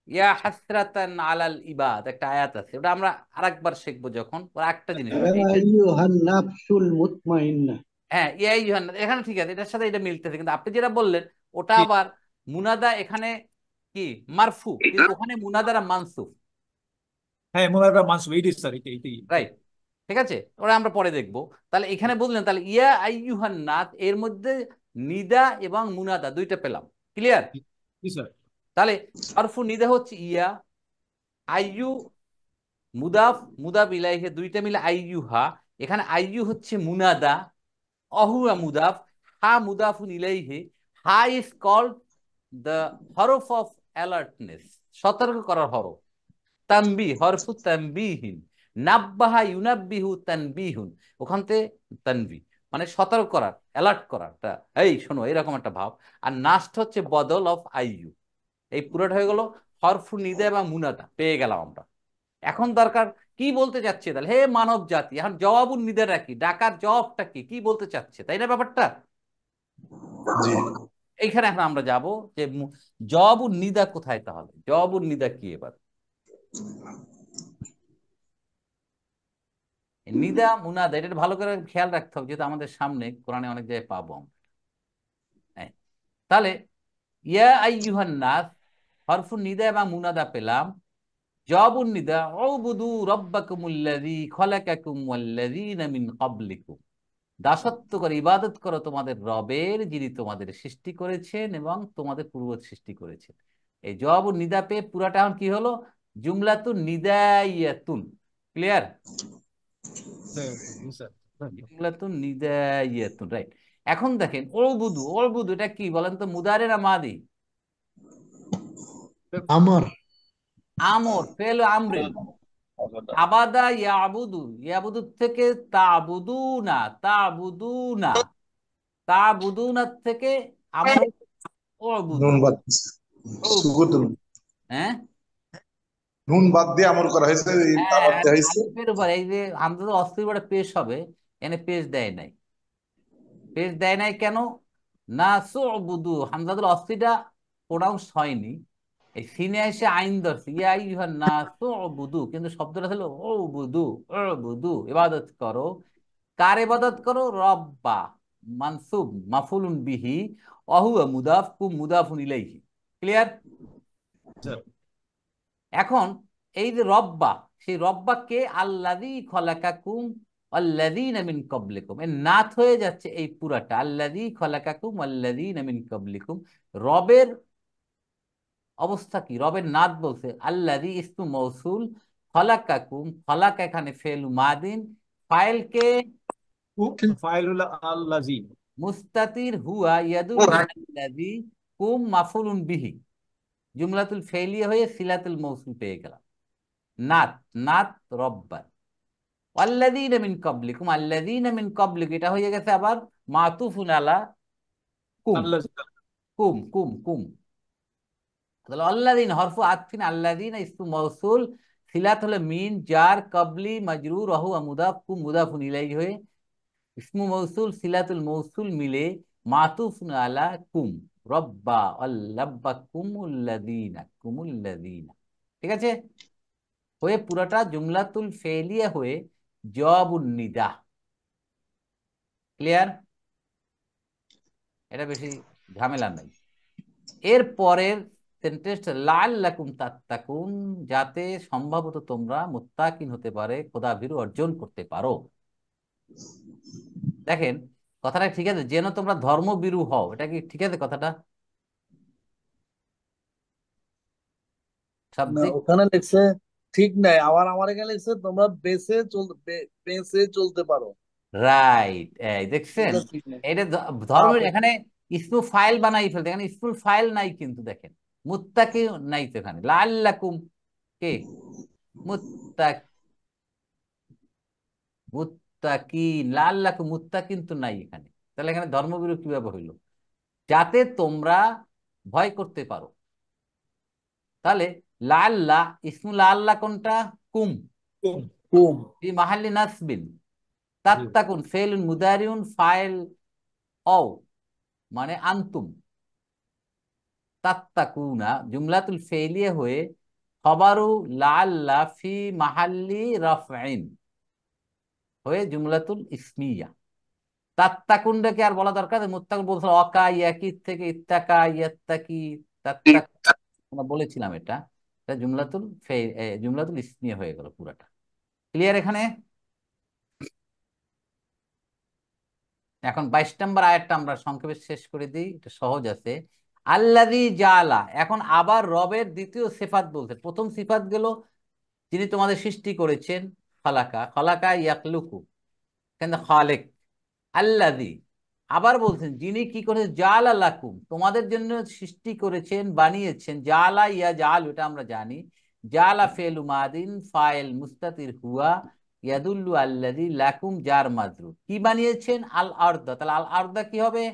ইয়া হাসরাতান আলাল ইবাদ, একটা আয়াত আছে, ওটা আমরা আরেকবার শিখবো যখন, ওরা একটা জিনিস ওটা, এইটা। আইয়ুহান নাফসুল মুতমাইন্না। হ্যাঁ, ইয়া ইউহান, এখানে ঠিক আছে, এটার সাথে এটা মিলতেছে, কিন্তু আপনি যেটা বললেন ওটা জি। আবার মুনাদা, এখানে কি মারফু, কিন্তু ওখানে মুনাদারা মানসুব, হ্যাঁ মুনাদা মানসুব, এইটাই স্যার, এইটাই এইটাই। রাইট? ঠিক আছে, ওরা আমরা পরে দেখবো। তাহলে এখানে বুঝলেন, তাহলে ইয়া আইয়ুহান নাস এর মধ্যে নিদা এবং মুনাদা দুইটা পেলাম। ক্লিয়ার? জি স্যার। তাহলে হরফু নিদা হচ্ছে ইয়া, আইয়ু মুদাফ, মুদাফ ইলাইহি দুইটা মিলে আইয়ুহা। এখানে আইয়ু হচ্ছে মুনাদা, অহুয়া মুদাফ, হা মুদাফুন ইলাইহি। হা ইজ কল্ড দ্য হরফ অফ অ্যালার্টনেস, সতর্ক করার হরফ। তানবি হরফু তানবিহিন, নাব্বাহা ইউনাব্বিহু তানবিহুন, ওখান থেকে তানবি মানে সতর্ক করার, অ্যালার্ট করারটা, এই শোনো এরকম একটা ভাব। আর নাস্ট হচ্ছে বদল অফ আইয়ু। এই পুরোটা হয়ে গেল হরফু নিদা এবং মুনাদা পেয়ে গেলাম আমরা। এখন দরকার কি বলতে চাচ্ছে, তাহলে হে মানব জাতি, এখন জবাবুন নিদাটা কি, ডাকার জবাবটা কি, কি বলতে চাচ্ছে, তাই না ব্যাপারটা? জি। এইখানে এখন আমরা যাব যে জবাবুন নিদা কোথায়, তাহলে জবাবুন নিদা কি এবার। নিদা মুনাদা এটা ভালো করে খেয়াল রাখতে হবে, যেহেতু আমাদের সামনে কোরআনে অনেক জায়গায় পাবো আমরা। হ্যাঁ, তাহলে ইয়া আইয়ুহান নাস হরফুন নিদা এবং মুনাদা পেলাম। জবাবুন নিদা উবুদু রাব্বাকুমুল্লাযী খলাকাকুম ওয়াল্লাযীনা মিন ক্বাবলিকুম, দাসত্ব করে ইবাদত করো তোমাদের রবের, যিনি তোমাদের সৃষ্টি করেছেন এবং তোমাদের পূর্ব সৃষ্টি করেছেন। এই জবাবুন নিদা পেয়ে পুরাটা এখন কি হলো, জুমলাতুন নিদাইয়াতুন। ক্লিয়ার? জি স্যার। জুমলাতুন নিদাইয়াতুন, রাইট। এখন দেখেন ওরবুদু, ওরবুদু এটা কি বলেন তো, মুদারে না মাদি? আমার আমর, ফেল আমরিন। আবাদা ইয়াবুদু, ইয়াবুদু থেকে তাবুদুনা, তাবুদুনা, তাবুদুনা থেকে আমর ওরবুদু, নুন বাদ দিছে। সুকুত ওরবুদু। নুন। হ্যাঁ নুন বাদ দিয়ে আমল করা হয়েছে, এই তা বাদ দেওয়া হয়েছে। আলিফের উপর এই যে হামজা অস্থির বড় পেশ হবে, এনে পেশ দেয় নাই। পেশ দেয় নাই কেন? না সুবুদু হামজাতুল অস্থিটা প্রোনাউন্স হয়নি, এই সিনে এসে আইন ধরছে ইয়া আইয়ুহান নাস উবুদু, কিন্তু শব্দটা ছিল উবুদু, উবুদু ইবাদত করো। কার ইবাদত করো? রব্বা, মানসুব মাফুলুন বিহি, অহুয়া মুদাফ, কুম মুদাফুন ইলাইহি। ক্লিয়ার? স্যার এখন এই যে রব্বা, সেই রব্বা কে? আল্লাযী খলাকাকুম আল্লাযীনা মিন ক্বাবলিকুম, এর নাত হয়ে যাচ্ছে এই পুরাটা, আল্লাযী খলাকাকুম আল্লাযীনা মিন ক্বাবলিকুম। রবের অবস্থা কি? রবের নাত বলছে আল্লাযী ইসমু মৌসুল, খলাকাকুম খলাক এখানে ফেল মাদিন, ফাইল কে? ফাইলুল আল্লাযী, মুস্তাতির হুয়া ইয়াদুল্লু আল্লাযী, কুম মাফুলুন বিহি, জুমলাতুল ফেলিয়া হয়ে সিলাতুল মৌসুল পেয়ে গেলাম। নাত, নাত রব্বার। আল্লাযীনা মিন ক্বাবলিকুম, আল্লাযীনা মিন ক্বাবলিকুম এটা হয়ে গেছে আবার মাতুফুন আলা কুম, আল্লাযী। কুম কুম কুম। তাহলে আল্লাযীনা হরফু আতফিন, আল্লাযীনা ইসমু মাউসুল, সিলাত হলো মিন, জার কবলি মাজরুর, ওয়া হুয়া মুদাফ, কুম মুদাফুন ইলাইহি হয়ে ইসমু মৌসুল সিলাতুল মৌসুল মিলে মাতুফুন আলা কুম, রব্বা আল্লাব্বা কুমুল্লাযীনা, কুমুল্লাযীনা। ঠিক আছে, হয়ে পুরাটা জুমলাতুল ফেলিয়া হয়ে জবাবুন নিদা। ক্লিয়ার? এটা বেশি ঝামেলা নাই। এর পরের সেন্টেন্সটা লাআল্লাকুম তাত্তাকুন, যাতে সম্ভবত তোমরা মুত্তাকিন হতে পারে, খোদাভীরু অর্জন করতে পারো। দেখেন কথাটা ঠিক আছে, যেন তোমরা ধর্মভীরু হও, এটা কি ঠিক আছে কথাটা? না, শাব্দিক ওখানে লিখছে ঠিক নাই, আবার আমার এখানে লিখছে তোমরা বেঁচে চলতে পারো। রাইট, এই দেখছেন, এটা ঠিক নাই। এটা পাপ ধর্মের এখানে হচ্ছে। স্কুল ফাইল বানাই ফেলতে, এখানে স্কুল ফাইল নাই কিন্তু দেখেন, মুত্তাকি নাই তো এখানে, লাআল্লাকুম কে? মুত্তাক, মুত্তাকিন, লাআল্লাকুম মুত্তাকিন তো নাই এখানে, তাহলে এখানে ধর্মভীরু কিভাবে হইলো? যাতে তোমরা ভয় করতে পারো। তাহলে লাআল্লা, ইসমুল লাআল্লা কোনটা? কুম, কুম। ফি মাহাল্লি নাসবিন। জি তাত্তাকুন ফেলুন মুদারিউন, ফাইল অও মানে আন্তুম। তাত্তাকুনা জুমলাতুল ফেলিয়া হয়ে খবরু লাআল্লা ফি মাহাল্লি রাফঈন হয়ে জুমলাতুল ইসমিয়া। তাত্তাকুনটাকে আর বলা দরকার নেই, মুত্তাকুন বলছিল অকা ইয়াকির থেকে ইত্তাকা ইয়াত্তাকি, তাত্তাক আমরা বলেছিলাম এটা, এটা জুমলাতুল ইসমিয়া হয়ে গেল পুরাটা। ক্লিয়ার এখানে? এখন 22 নম্বর আয়াতটা আমরা সংক্ষেপে শেষ করে দিই, এটা সহজ আছে। আল্লাযী জাআলা, এখন আবার রবের দ্বিতীয় সিফাত বলতে, প্রথম সিফাত গেল যিনি তোমাদের সৃষ্টি করেছেন, খালাকা, খালাকা ইয়াখলুকু, কিন্তু খালেক। আল্লাযী, আবার বলছেন যিনি কি করেছেন, জাআলা লাকুম, তোমাদের জন্য সৃষ্টি করেছেন, বানিয়েছেন। জাআলা ইয়া জাআল, এটা আমরা জানি। জাআলা ফি'লু মাদিন, ফাইল মুস্তাতির হুয়া, ইয়াদুল্লু আল্লাযী লাকুম, জার মাজরুর। কি বানিয়েছেন? আল আরদা, তাহলে আল আরদা কি হবে?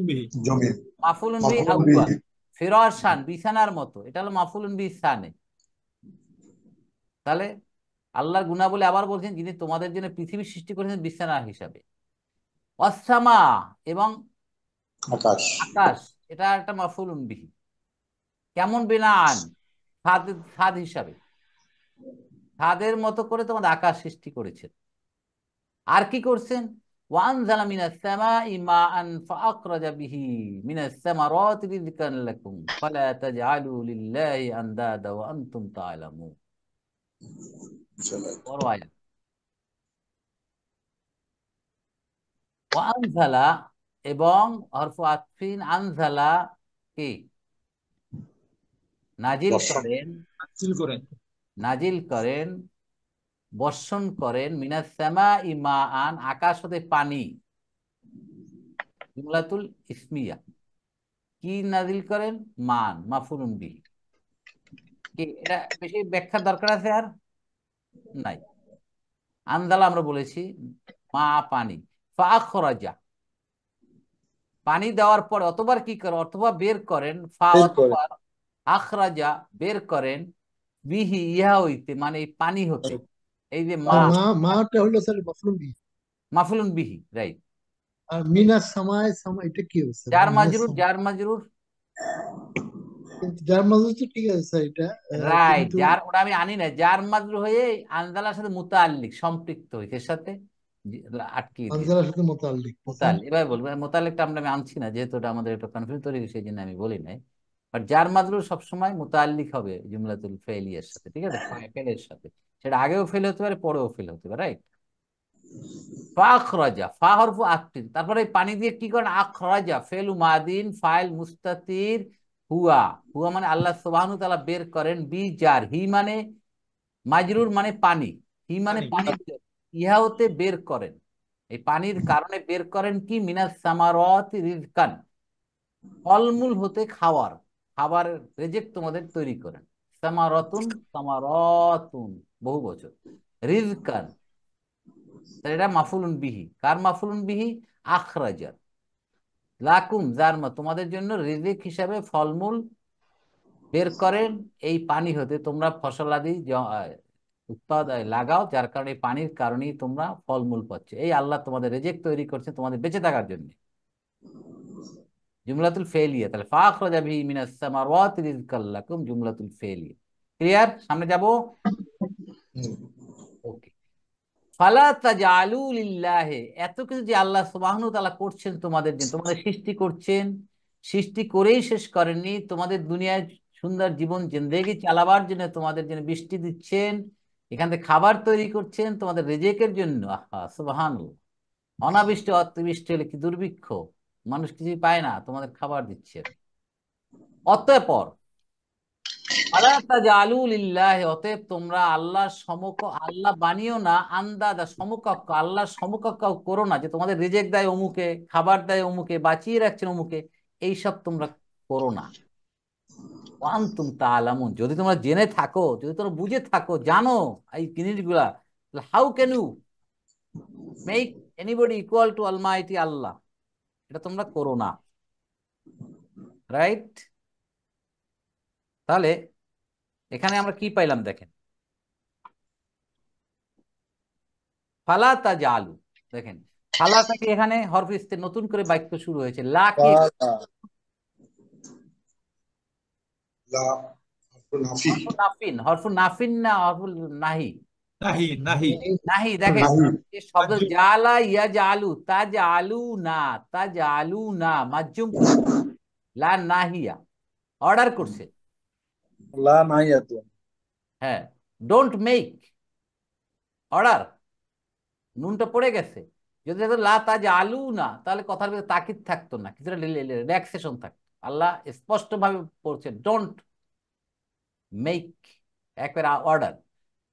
বিহি। জমিন মাফুলুন বিহি মাফউলুন আউয়াল। বিহি। ফিরাশান, বিছানার মতো, এটা হলো মাফুলুন বিহি সানে। তাহলে আল্লাহর গুনাহ বলে আবার বলছেন যিনি তোমাদের জন্য পৃথিবী সৃষ্টি করেছেন বিছানা হিসাবে। অসামা, এবং আকাশ আকাশ, এটা একটা মাফুলুন বিহি। কেমন? বিনান, ছাদ, ছাদ হিসাবে, ছাদের মতো করে তোমাদের আকাশ সৃষ্টি করেছেন। আর কি করছেন? ওয়ানজালা মিনাস সামাই মাআন ফাআখরাজা বিহি মিনাস সামারাতি রিজকান লাকুম ফালা তাজআলু লিল্লাহি আনদাদা ওয়া আনতুম তা'লামুন। বড় আয়াত। ওয়ানজালা, এবং হরফ আতফিন, আনজালা কি? নাজিল বর্ষণ করেন, নাযিল করেন। নাজিল করেন, বর্ষণ করেন, মিনাস সামাই মাআন, আকাশ হতে পানি। জুমলাতুল ইসমিয়া। কি নাজিল করেন? মান, মাফুলুন বিহি। কি এটা বেশি ব্যাখ্যার দরকার আছে আর? নাই। আনজালা আমরা বলেছি, মা পানি, ফাআখরাজা, পানি দেওয়ার পরে অতবার কি করে, অথবা বের করেন, ফা বের করে। অথবা আখরাজা, বের করেন, বিহি, ইহা হইতে, মানে এই পানি হতে। এই যে মা, আর মাটা হলো স্যার মাফলুম বিহি। মাফুলুন বিহি, রাইট। আর মিনাস সামায় এটা কি হবে স্যার? জার মিনাস মাজরুর, সামায়, জার মাজরুর, কিন্তু যার মাঝে তো ঠিক আছে স্যার এটা, রাইট। কিন্তু যার, ওটা আমি আনি না, জার মাজরুর হয়ে আনজালার সাথে মুতাআল্লিক, সম্পৃক্ত হয়েছে, এর সাথে আটকিয়ে দিয়ে। আনজালার সাথে মোতাল্লিক বুঝছেন? মোতাল, এবার বলবো, মোতালেকটা আমরা আমি আনছি না, যেহেতু ওটা আমাদের একটা কনফিউজ তৈরি হয়েছে, সেই জন্য আমি বলি নাই। বাট জার মাজরুর সবসময় মুতাল্লিক হবে জুমলাতুল ফেলিয়ার সাথে, ঠিক আছে, ফেলের সাথে। সেটা আগেও ফেল হতে পারে, পরেও ফেল হতে পারে, রাইট। ফা আখরাজা, ফা হরফু আতফিন, তারপরে এই পানি দিয়ে কি করেন? আখরাজা ফেলু মাদিন, ফাইল মুস্তাতির হুয়া, হুয়া মানে আল্লাহ সুবহানাহু ওয়া তাআলা বের করেন, বি জার, হি মানে মাজরুর মানে পানি, হি মানে পানি। পানি, ইহা হতে বের করেন, এই পানির কারণে বের করেন কি? মিনাস সামারাতি রিজকান, ফলমূল হতে খাওয়ার, খাবার রেজেক তোমাদের তৈরি করেন। সামারাতুন, সামারাতুন বহু বচন, রিজকান, তাহলে এটা মাফুলুন বিহি। কার মাফুলুন বিহি? আখরাজা। লাকুম, যার মা, তোমাদের জন্য রিজিক হিসাবে ফলমূল বের করেন এই পানি হতে, তোমরা ফসলাদি লাগাও, যার কারণে এই পানির কারণেই তোমরা ফলমূল পাচ্ছ। এই আল্লাহ তোমাদের রেজেক তৈরি করছে তোমাদের বেঁচে থাকার জন্য। জুমলাতুল ফেলিয়া, তাহলে ফাখরাজা বিহি মিনাস সামারাতি রিজকাল লাকুম, জুমলাতুল ফেলিয়া। ক্লিয়ার? সামনে যাব। ওকে। ফালা তাজআলু লিল্লাহি, এত কিছু যে আল্লাহ সুবহানাহু ওয়া তাআলা করছেন তোমাদের জন্য, তোমাদের সৃষ্টি করছেন, সৃষ্টি করেই শেষ করেননি, তোমাদের দুনিয়ায় সুন্দর জীবন জিন্দেগি চালাবার জন্য তোমাদের জন্য বৃষ্টি দিচ্ছেন, এখান থেকে খাবার তৈরি করছেন তোমাদের রিজিকের জন্য। আহা সুবহানাল্লাহ। অনাবৃষ্টি অতিবৃষ্টি হলে কি দুর্ভিক্ষ, মানুষ কিছুই পায় না, তোমাদের খাবার দিচ্ছে। অতঃপর আলা তাজআলু লিল্লাহি, অতএব তোমরা আল্লাহর আল্লাহ বানিও না, আন্দাদা সমকক্ষ, আল্লাহর সমকক্ষ করো না, যে তোমাদের রিজেক দেয় অমুকে, খাবার দেয় অমুকে, বাঁচিয়ে রাখছেন অমুকে, এইসব তোমরা করো না। ওয়ান্তুম তা'লামুন, যদি তোমরা জেনে থাকো, যদি তোমরা বুঝে থাকো, জানো এই জিনিসগুলা, how can you make anybody equal to almighty Allah, এটা তোমরা করো না, রাইট। তাহলে এখানে আমরা কি পাইলাম দেখেন, ফালা তাজআলু, দেখেন ফালা থেকে এখানে হরফ ইস্তের নতুন করে বাক্য শুরু হয়েছে, লা কি? লা হরফুন নাফি, হরফ নাফিন, হরফ নাফিন না হরফ নাহি? নাহি, নাহি। নাহি। দেখেন নাহি এই শব্দ জালা ইয়া জালু, তাজআলু না, তাজআলু না, মাজুম করে, লা নাহিয়া, অর্ডার করছে। লা নাহিয়াতু। হ্যাঁ, ডোন্ট মেক, অর্ডার, নুনটা পড়ে গেছে, যদি থাকতো লা তাজ আলু না, তাহলে কথার ভিতরে তাকিদ থাকতো না, কিছুটা রিল্যাক্সেশন থাকতো। আল্লাহ স্পষ্ট ভাবে বলছে ডোন্ট মেক, একবার অর্ডার,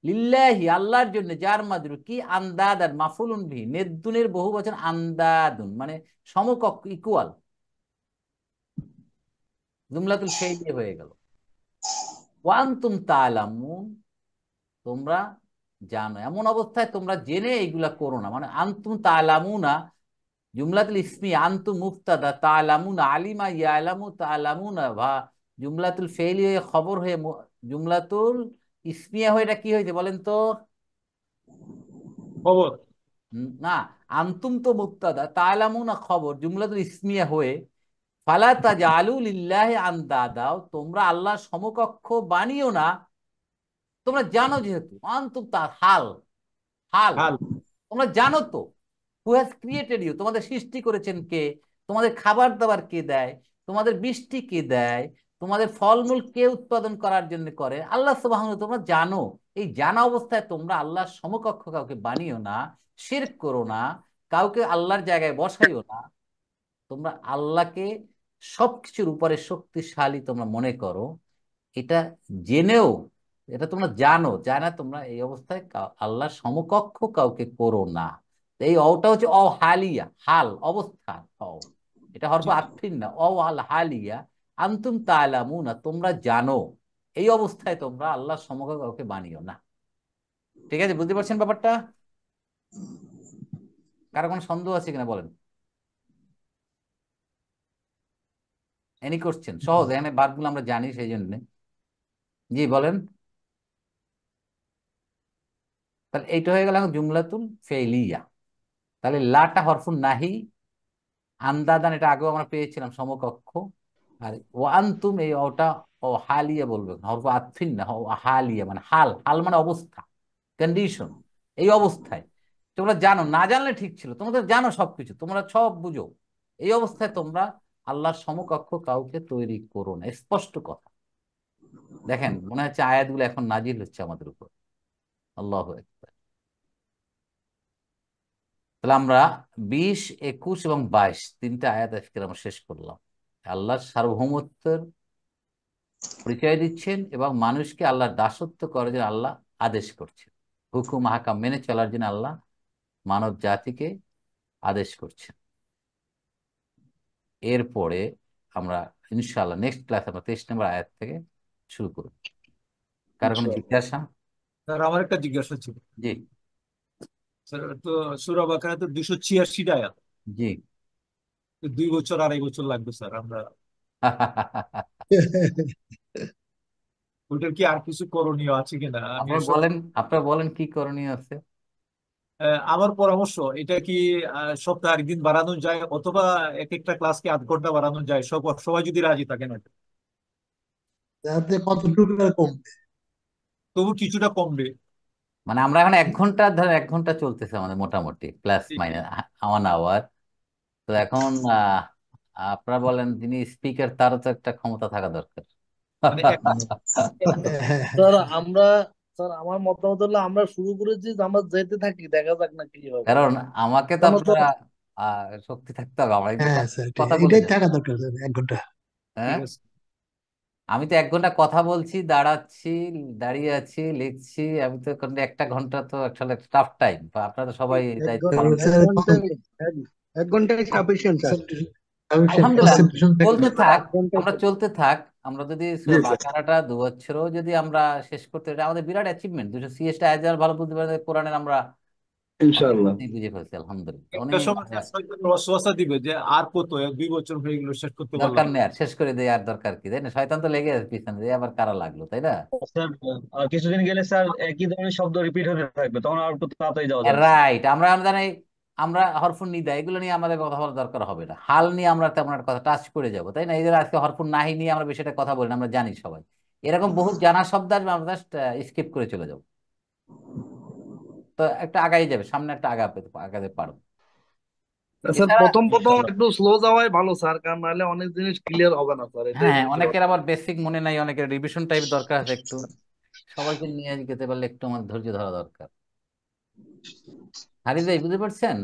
লিল্লাহি আল্লাহর জন্য, যার মাদরু কি আন্দাদান মাফুলুন বিহি, নেদ্দুনের বহু বচন আন্দাদুন মানে সমকক্ষ, ইকুয়াল, জুমলাতুল ফেইলি হয়ে গেল। ওয়ান্তুম তাআলামুন, তোমরা জানো, এমন অবস্থায় তোমরা জেনে এইগুলা করো না, মানে আনতুম তাআলামুনা জুমলাতুল ইসমি, আনতুম মুফতাদা, তাআলামুনা আলিমা ইয়ালামু তাআলামুনা, বা জুমলাতুল ফেইলি হয়ে খবর হয়ে জুমলাতুল ইসমিয়া হয়ে এটা কি হয়েছে বলেন তো? খবর। না, আনতুম তো মুবতাদা, তাআলামুনা খবর, জুমলাতুল ইসমিয়া হয়ে ফালা তাজআলু লিল্লাহি আনদাদাও, তোমরা আল্লাহর সমকক্ষ বানিও না, তোমরা জানো যেহেতু, আনতুম তা হাল, হাল হাল। তোমরা জানো তো, হু হ্যাজ ক্রিয়েটেড ইউ, তোমাদের সৃষ্টি করেছেন কে, তোমাদের খাবার দাবার কে দেয়, তোমাদের বৃষ্টি কে দেয়, তোমাদের ফলমূল কে উৎপাদন করার জন্য করে, আল্লাহ সুবহানাহু ওয়া তাআলা, তোমরা জানো। এই জানা অবস্থায় তোমরা আল্লাহর সমকক্ষ কাউকে বানিও না, শিরক করো না, কাউকে আল্লাহর জায়গায় বসাইও না, তোমরা আল্লাহকে সবকিছুর উপরে শক্তিশালী তোমরা মনে করো, এটা জেনেও, এটা তোমরা জানো, জানা তোমরা এই অবস্থায় আল্লাহর সমকক্ষ কাউকে করো না। তো এই অটা হচ্ছে হালিয়া, হাল অবস্থা, এটা হরফ আতফিন না, আল হালিয়া, আনতুম তাআলামুনা, তোমরা জানো, এই অবস্থায় তোমরা আল্লাহর সমকক্ষ কাউকে বানিও না। ঠিক আছে, বুঝতে পারছেন ব্যাপারটা? কারো কোনো সন্দেহ আছে কিনা বলেন? Any question? সহজ, এখানে বারগুলো আমরা জানি সেই জন্য। জি বলেন। তাহলে এইটা হয়ে গেল এখন জুমলাতুল ফেইলিয়া। তাহলে লাটা হরফুন নাহি, আন্দাদান এটা আগেও আমরা পেয়েছিলাম সমকক্ষ, আর ও আনতুম এই ওটা ও হালিয়া বলবে, হরফ আতফিন না, ও হালিয়া মানে হাল, হাল মানে অবস্থা, কন্ডিশন, এই অবস্থায় তোমরা জানো, না জানলে ঠিক ছিল, তোমাদের জানো সবকিছু, তোমরা সব বুঝো, এই অবস্থায় তোমরা আল্লাহর সমকক্ষ কাউকে তৈরি করো না, স্পষ্ট কথা। দেখেন মনে হচ্ছে আয়াতগুলো এখন নাজিল হচ্ছে আমাদের উপর। আল্লাহু আকবার। তাহলে আমরা 20, 21 এবং 22 তিনটা আয়াত আজকে আমরা শেষ করলাম। আল্লাহর সার্বভৌমত্বের পরিচয় দিচ্ছেন এবং মানুষকে আল্লাহর দাসত্ব করার জন্য আল্লাহ আদেশ করছেন, হুকুম হাকাম মেনে চলার জন্য আল্লাহ মানব জাতিকে আদেশ করছেন। এরপরে আমরা ইনশাআল্লাহ নেক্সট ক্লাস আমরা 23 নম্বর আয়াত থেকে শুরু করব। কার কোনো জিজ্ঞাসা? স্যার আমার একটা জিজ্ঞাসা ছিল। জি। স্যার তো সূরা বাকারা তো 286 আয়াত, জি। তো 2 বছর 2.5 বছর লাগবে স্যার। আমরা ওইটার কি আর কিছু করণীয় আছে কিনা? আমি আসলে আপনারা বলেন কি করণীয় আছে? আমার পরামর্শ, এটা কি সপ্তাহে একদিন বাড়ানো যায়, অথবা এক একটা ক্লাসকে 8 ঘন্টা বাড়ানো যায়, সবাই যদি রাজি থাকেন আর কি। যাতে কতটুকু আর কমবে। তবু কিছুটা কমবে। মানে আমরা এখন 1 ঘন্টা ধরে 1 ঘন্টা চলতেছে আমাদের মোটামুটি প্লাস মাইনাস 1 আওয়ার। তো এখন আপনারা বলেন, যিনি স্পিকার তারও তো একটা ক্ষমতা থাকা দরকার। মানে স্যার আমরা, স্যার আমার মতামত হলো আমরা শুরু করেছি, আমরা যেতে থাকি, দেখা যাক না কি হবে। কারণ আমাকে তো কেন আপনারা শক্তি থাকতে হবে, আমার একটু হ্যাঁ স্যার, কথা বলে এটাই যান। থাকা দরকার স্যার, 1 ঘন্টা। হ্যাঁ, ঠিক আছে। আমি তো 1 ঘন্টা কথা বলছি, দাঁড়াচ্ছি, দাঁড়িয়ে আছি, লিখছি, আমি তো 1 ঘন্টা তো আসলে টাফ টাইম। আপনারা তো সবাই দায়িত্ব তাহলে এক স্যার ঘন্টায় 1 ঘন্টায় সাফিসিয়েন্ট স্যার। আলহামদুলিল্লাহ কনসেন্ট্রেশন চলতে থাকবে। থাক, 1 ঘন্টায় আমরা চলতে থাক। আমরা যদি জি স্যার। বাকারাটা 2 বছরও যদি আমরা শেষ করতে, এটা আমাদের বিরাট অ্যাচিভমেন্ট। 200 আজ ভালো বুঝতে পারে কোরআনের আমরা ইনশাআল্লাহ। অনেক বুঝে ফেলছি আলহামদুলিল্লাহ। একটা অনেক সময় স্যার শয়তান ওয়াসওয়াসা দিবে যে আর কত, 2 বছর হয়ে গেল, শেষ করতে দরকার পারলাম না। নেই, আর শেষ করে দেয়, আর দরকার কি, তাই না? শয়তান তো লেগে আছে পিছনে, দিয়ে আবার কারা লাগলো, তাই না? স্যার কিছুদিন গেলে স্যার একই ধরনের শব্দ রিপিট হতে থাকবে, তখন আর একটু তাড়াতাড়ি যাওয়া যাবে স্যার। রাইট, আমরা জানি, আমরা হরফুন নিদা এগুলো নিয়ে আমাদের কথা বলার দরকার হবে না, হাল নিয়ে আমরা তেমন একটা কথা টাচ করে যাবো, তাই না? এই যে আজকে হরফুন নাহি নিয়ে আমরা বেশি একটা কথা বলি না, আমরা জানি সবাই এরকম বহু জানা শব্দ আসবে, আমরা জাস্ট স্কিপ করে চলে যাবো। তো একটা আগাই যাবে, সামনে একটা আগাতে পারবো। স্যার এছাড়া প্রথম প্রথম ইনশাআল্লাহ। একটু স্লো যাওয়াই ভালো স্যার, কারণ নাহলে অনেক জিনিস ক্লিয়ার হবে না স্যার, এটাই হ্যাঁ, হচ্ছে অনেকের কথা। আবার বেসিক মনে নাই, অনেকের রিভিশন টাইপ দরকার আছে একটু, সবাইকে নিয়ে যেতে পারলে একটু আমার ধৈর্য ধরা দরকার। হারিস ভাই বুঝতে পারছেন?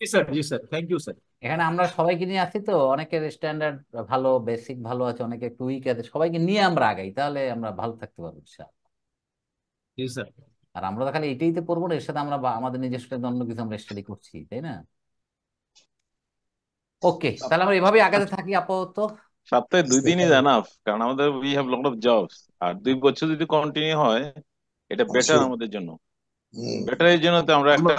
জি স্যার, জি স্যার, থ্যাংক ইউ স্যার। এখানে আমরা সবাইকে নিয়ে আছি তো, অনেকের স্ট্যান্ডার্ড ভালো, বেসিক ভালো আছে, অনেকে একটু উইক আছে, সবাইকে নিয়ে আমরা আগাই, তাহলে আমরা ভালো থাকতে পারবো ইনশাআল্লাহ। জি স্যার। আর আমরা তো খালি এটাই তো পড়বো না, এর সাথে আমরা আমাদের নিজস্ব অন্য কিছু আমরা স্টাডি করছি, তাই না? ওকে, তাহলে আমরা এভাবে আগাতে থাকি আপাতত। সপ্তাহে 2 দিনই এনাফ, কারণ আমাদের we have lot of jobs. আর 2 বছর যদি কন্টিনিউ হয়, এটা বেটার আমাদের জন্য। বেটার এই জন্য তো আমরা একটা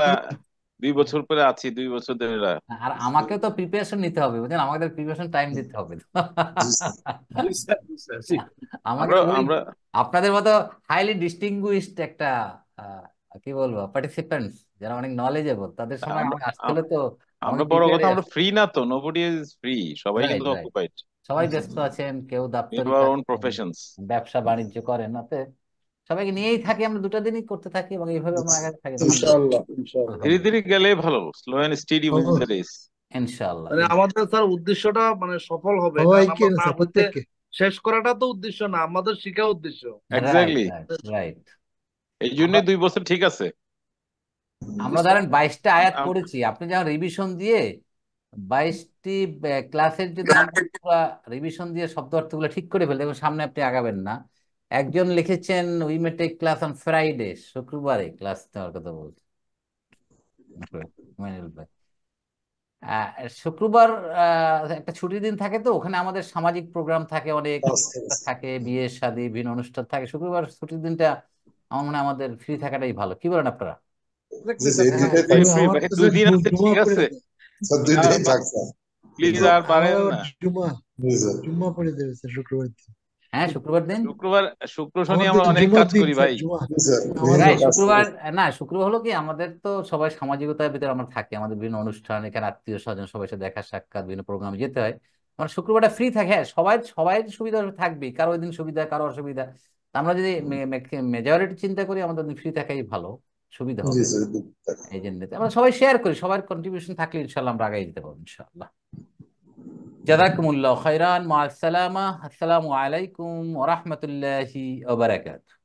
2 বছর পরে আছি, 2 বছর ধরে আর আমাকে তো প্রিপারেশন নিতে হবে, বুঝলেন, আমাদের প্রিপারেশন টাইম দিতে হবে তো। জি স্যার। জি স্যার, জি স্যার, জি। আমাকে আমরা ওই আমরা আপনাদের মতো হাইলি ডিস্টিংগুইশড একটা কি বলবো পার্টিসিপেন্টস, যারা অনেক নলেজেবল, তাদের সময় আমরা আমাকে আসতে হলে তো আমরা আমাকে বড় প্রিপেয়ার। কথা, আমরা ফ্রি না তো, নোবডি ইজ ফ্রি, সবাই রাইট, কিন্তু রাইট। অকুপাইড সবাই ব্যস্ত আছেন, কেউ ইন দাপ্তরিক আওয়ার কাজ ওন করেন, প্রফেশনস। ব্যবসা বাণিজ্য করেন, অতএব সবাইকে নিয়েই থাকি, আমরা 2টা দিনই করতে থাকি এবং এইভাবে আমরা আগাতে থাকি। ইনশাআল্লাহ, ইনশাআল্লাহ। ধীরে আলহামদুলিল্লাহ, ধীরে গেলে ভালো, slow and steady wins the race. ইনশাআল্লাহ। মানে আমাদের স্যার উদ্দেশ্যটা মানে সফল হবে, কারণ সবাইকে আমরা না বুঝে প্রত্যেককে। শেষ করাটা তো উদ্দেশ্য না, আমাদের শিখা উদ্দেশ্য। Right, exactly, right, right. এই জন্যই 2 বছর ঠিক আছে। আমরা ধরেন 22টা আয়াত আম- পড়েছি, আপনি যেমন রিভিশন দিয়ে 22টি ক্লাসের যদি রিভিশন দিয়ে শব্দ অর্থগুলো ঠিক করে ফেলে এবং সামনে আপনি আগাবেন না। একজন লিখেছেন we may take class on Friday, শুক্রবারে ক্লাস নেওয়ার কথা বলছে মাইনুল ভাই। আহ, শুক্রবার একটা ছুটির দিন থাকে, তো ওখানে আমাদের সামাজিক প্রোগ্রাম থাকে, অনেক থাকে, বিয়ে শাদী বিভিন্ন অনুষ্ঠান থাকে। শুক্রবার ছুটির দিনটা আমার মনে হয় আমাদের ফ্রি থাকাটাই ভালো, কি বলেন আপনারা? জি জি, এই দুইটাই ফ্রি থাকছে। ফ্রি আমার ভাই, তো 2 দিন স্যার আছে, জুমা ঠিক পড়ে আছে। দেয়। স্যার দুইটাই থাকছে। প্লিজ জি আর আমার পারেন আবার না। জুমা স্যার। জুম্মা পড়ে দেবে স্যার শুক্রবার দিন। হ্যাঁ, শুক্রবার দিন। শুক্রবার, শুক্র শনি আমাদের আমরা অনেক জুমার কাজ দিন করি স্যার, ভাই। জুমা জি স্যার, আমাদের রাইট, বিভিন্ন কাজ শুক্রবার। করে। না, শুক্রবার হলো কি, আমাদের তো সবাই সামাজিকতার ভিতরে আমরা থাকি, আমাদের বিভিন্ন অনুষ্ঠান, এখানে আত্মীয় স্বজন সবার সাথে দেখা সাক্ষাৎ, বিভিন্ন প্রোগ্রামে যেতে হয়। মানে শুক্রবারটা ফ্রি থাকে। হ্যাঁ, সবাই সবাই সুবিধা থাকবেই, কারো ওই দিন সুবিধা, কারো অসুবিধা। তা আমরা যদি মেজরিটি চিন্তা করি, আমাদের ফ্রি থাকাই ভালো, সুবিধা জি হবে। স্যার। এই জন্য আমরা সবাই শেয়ার করি, সবার কন্ট্রিবিউশন থাকলে ইনশাল্লাহ আমরা আগাই দিতে পারবো ইনশাল্লাহ। জাযাকুমুল্লাহু খাইরান, মা আসসালামা, আসসালামু আলাইকুম ওয়া রাহমাতুল্লাহি ওয়া বারাকাতুহু।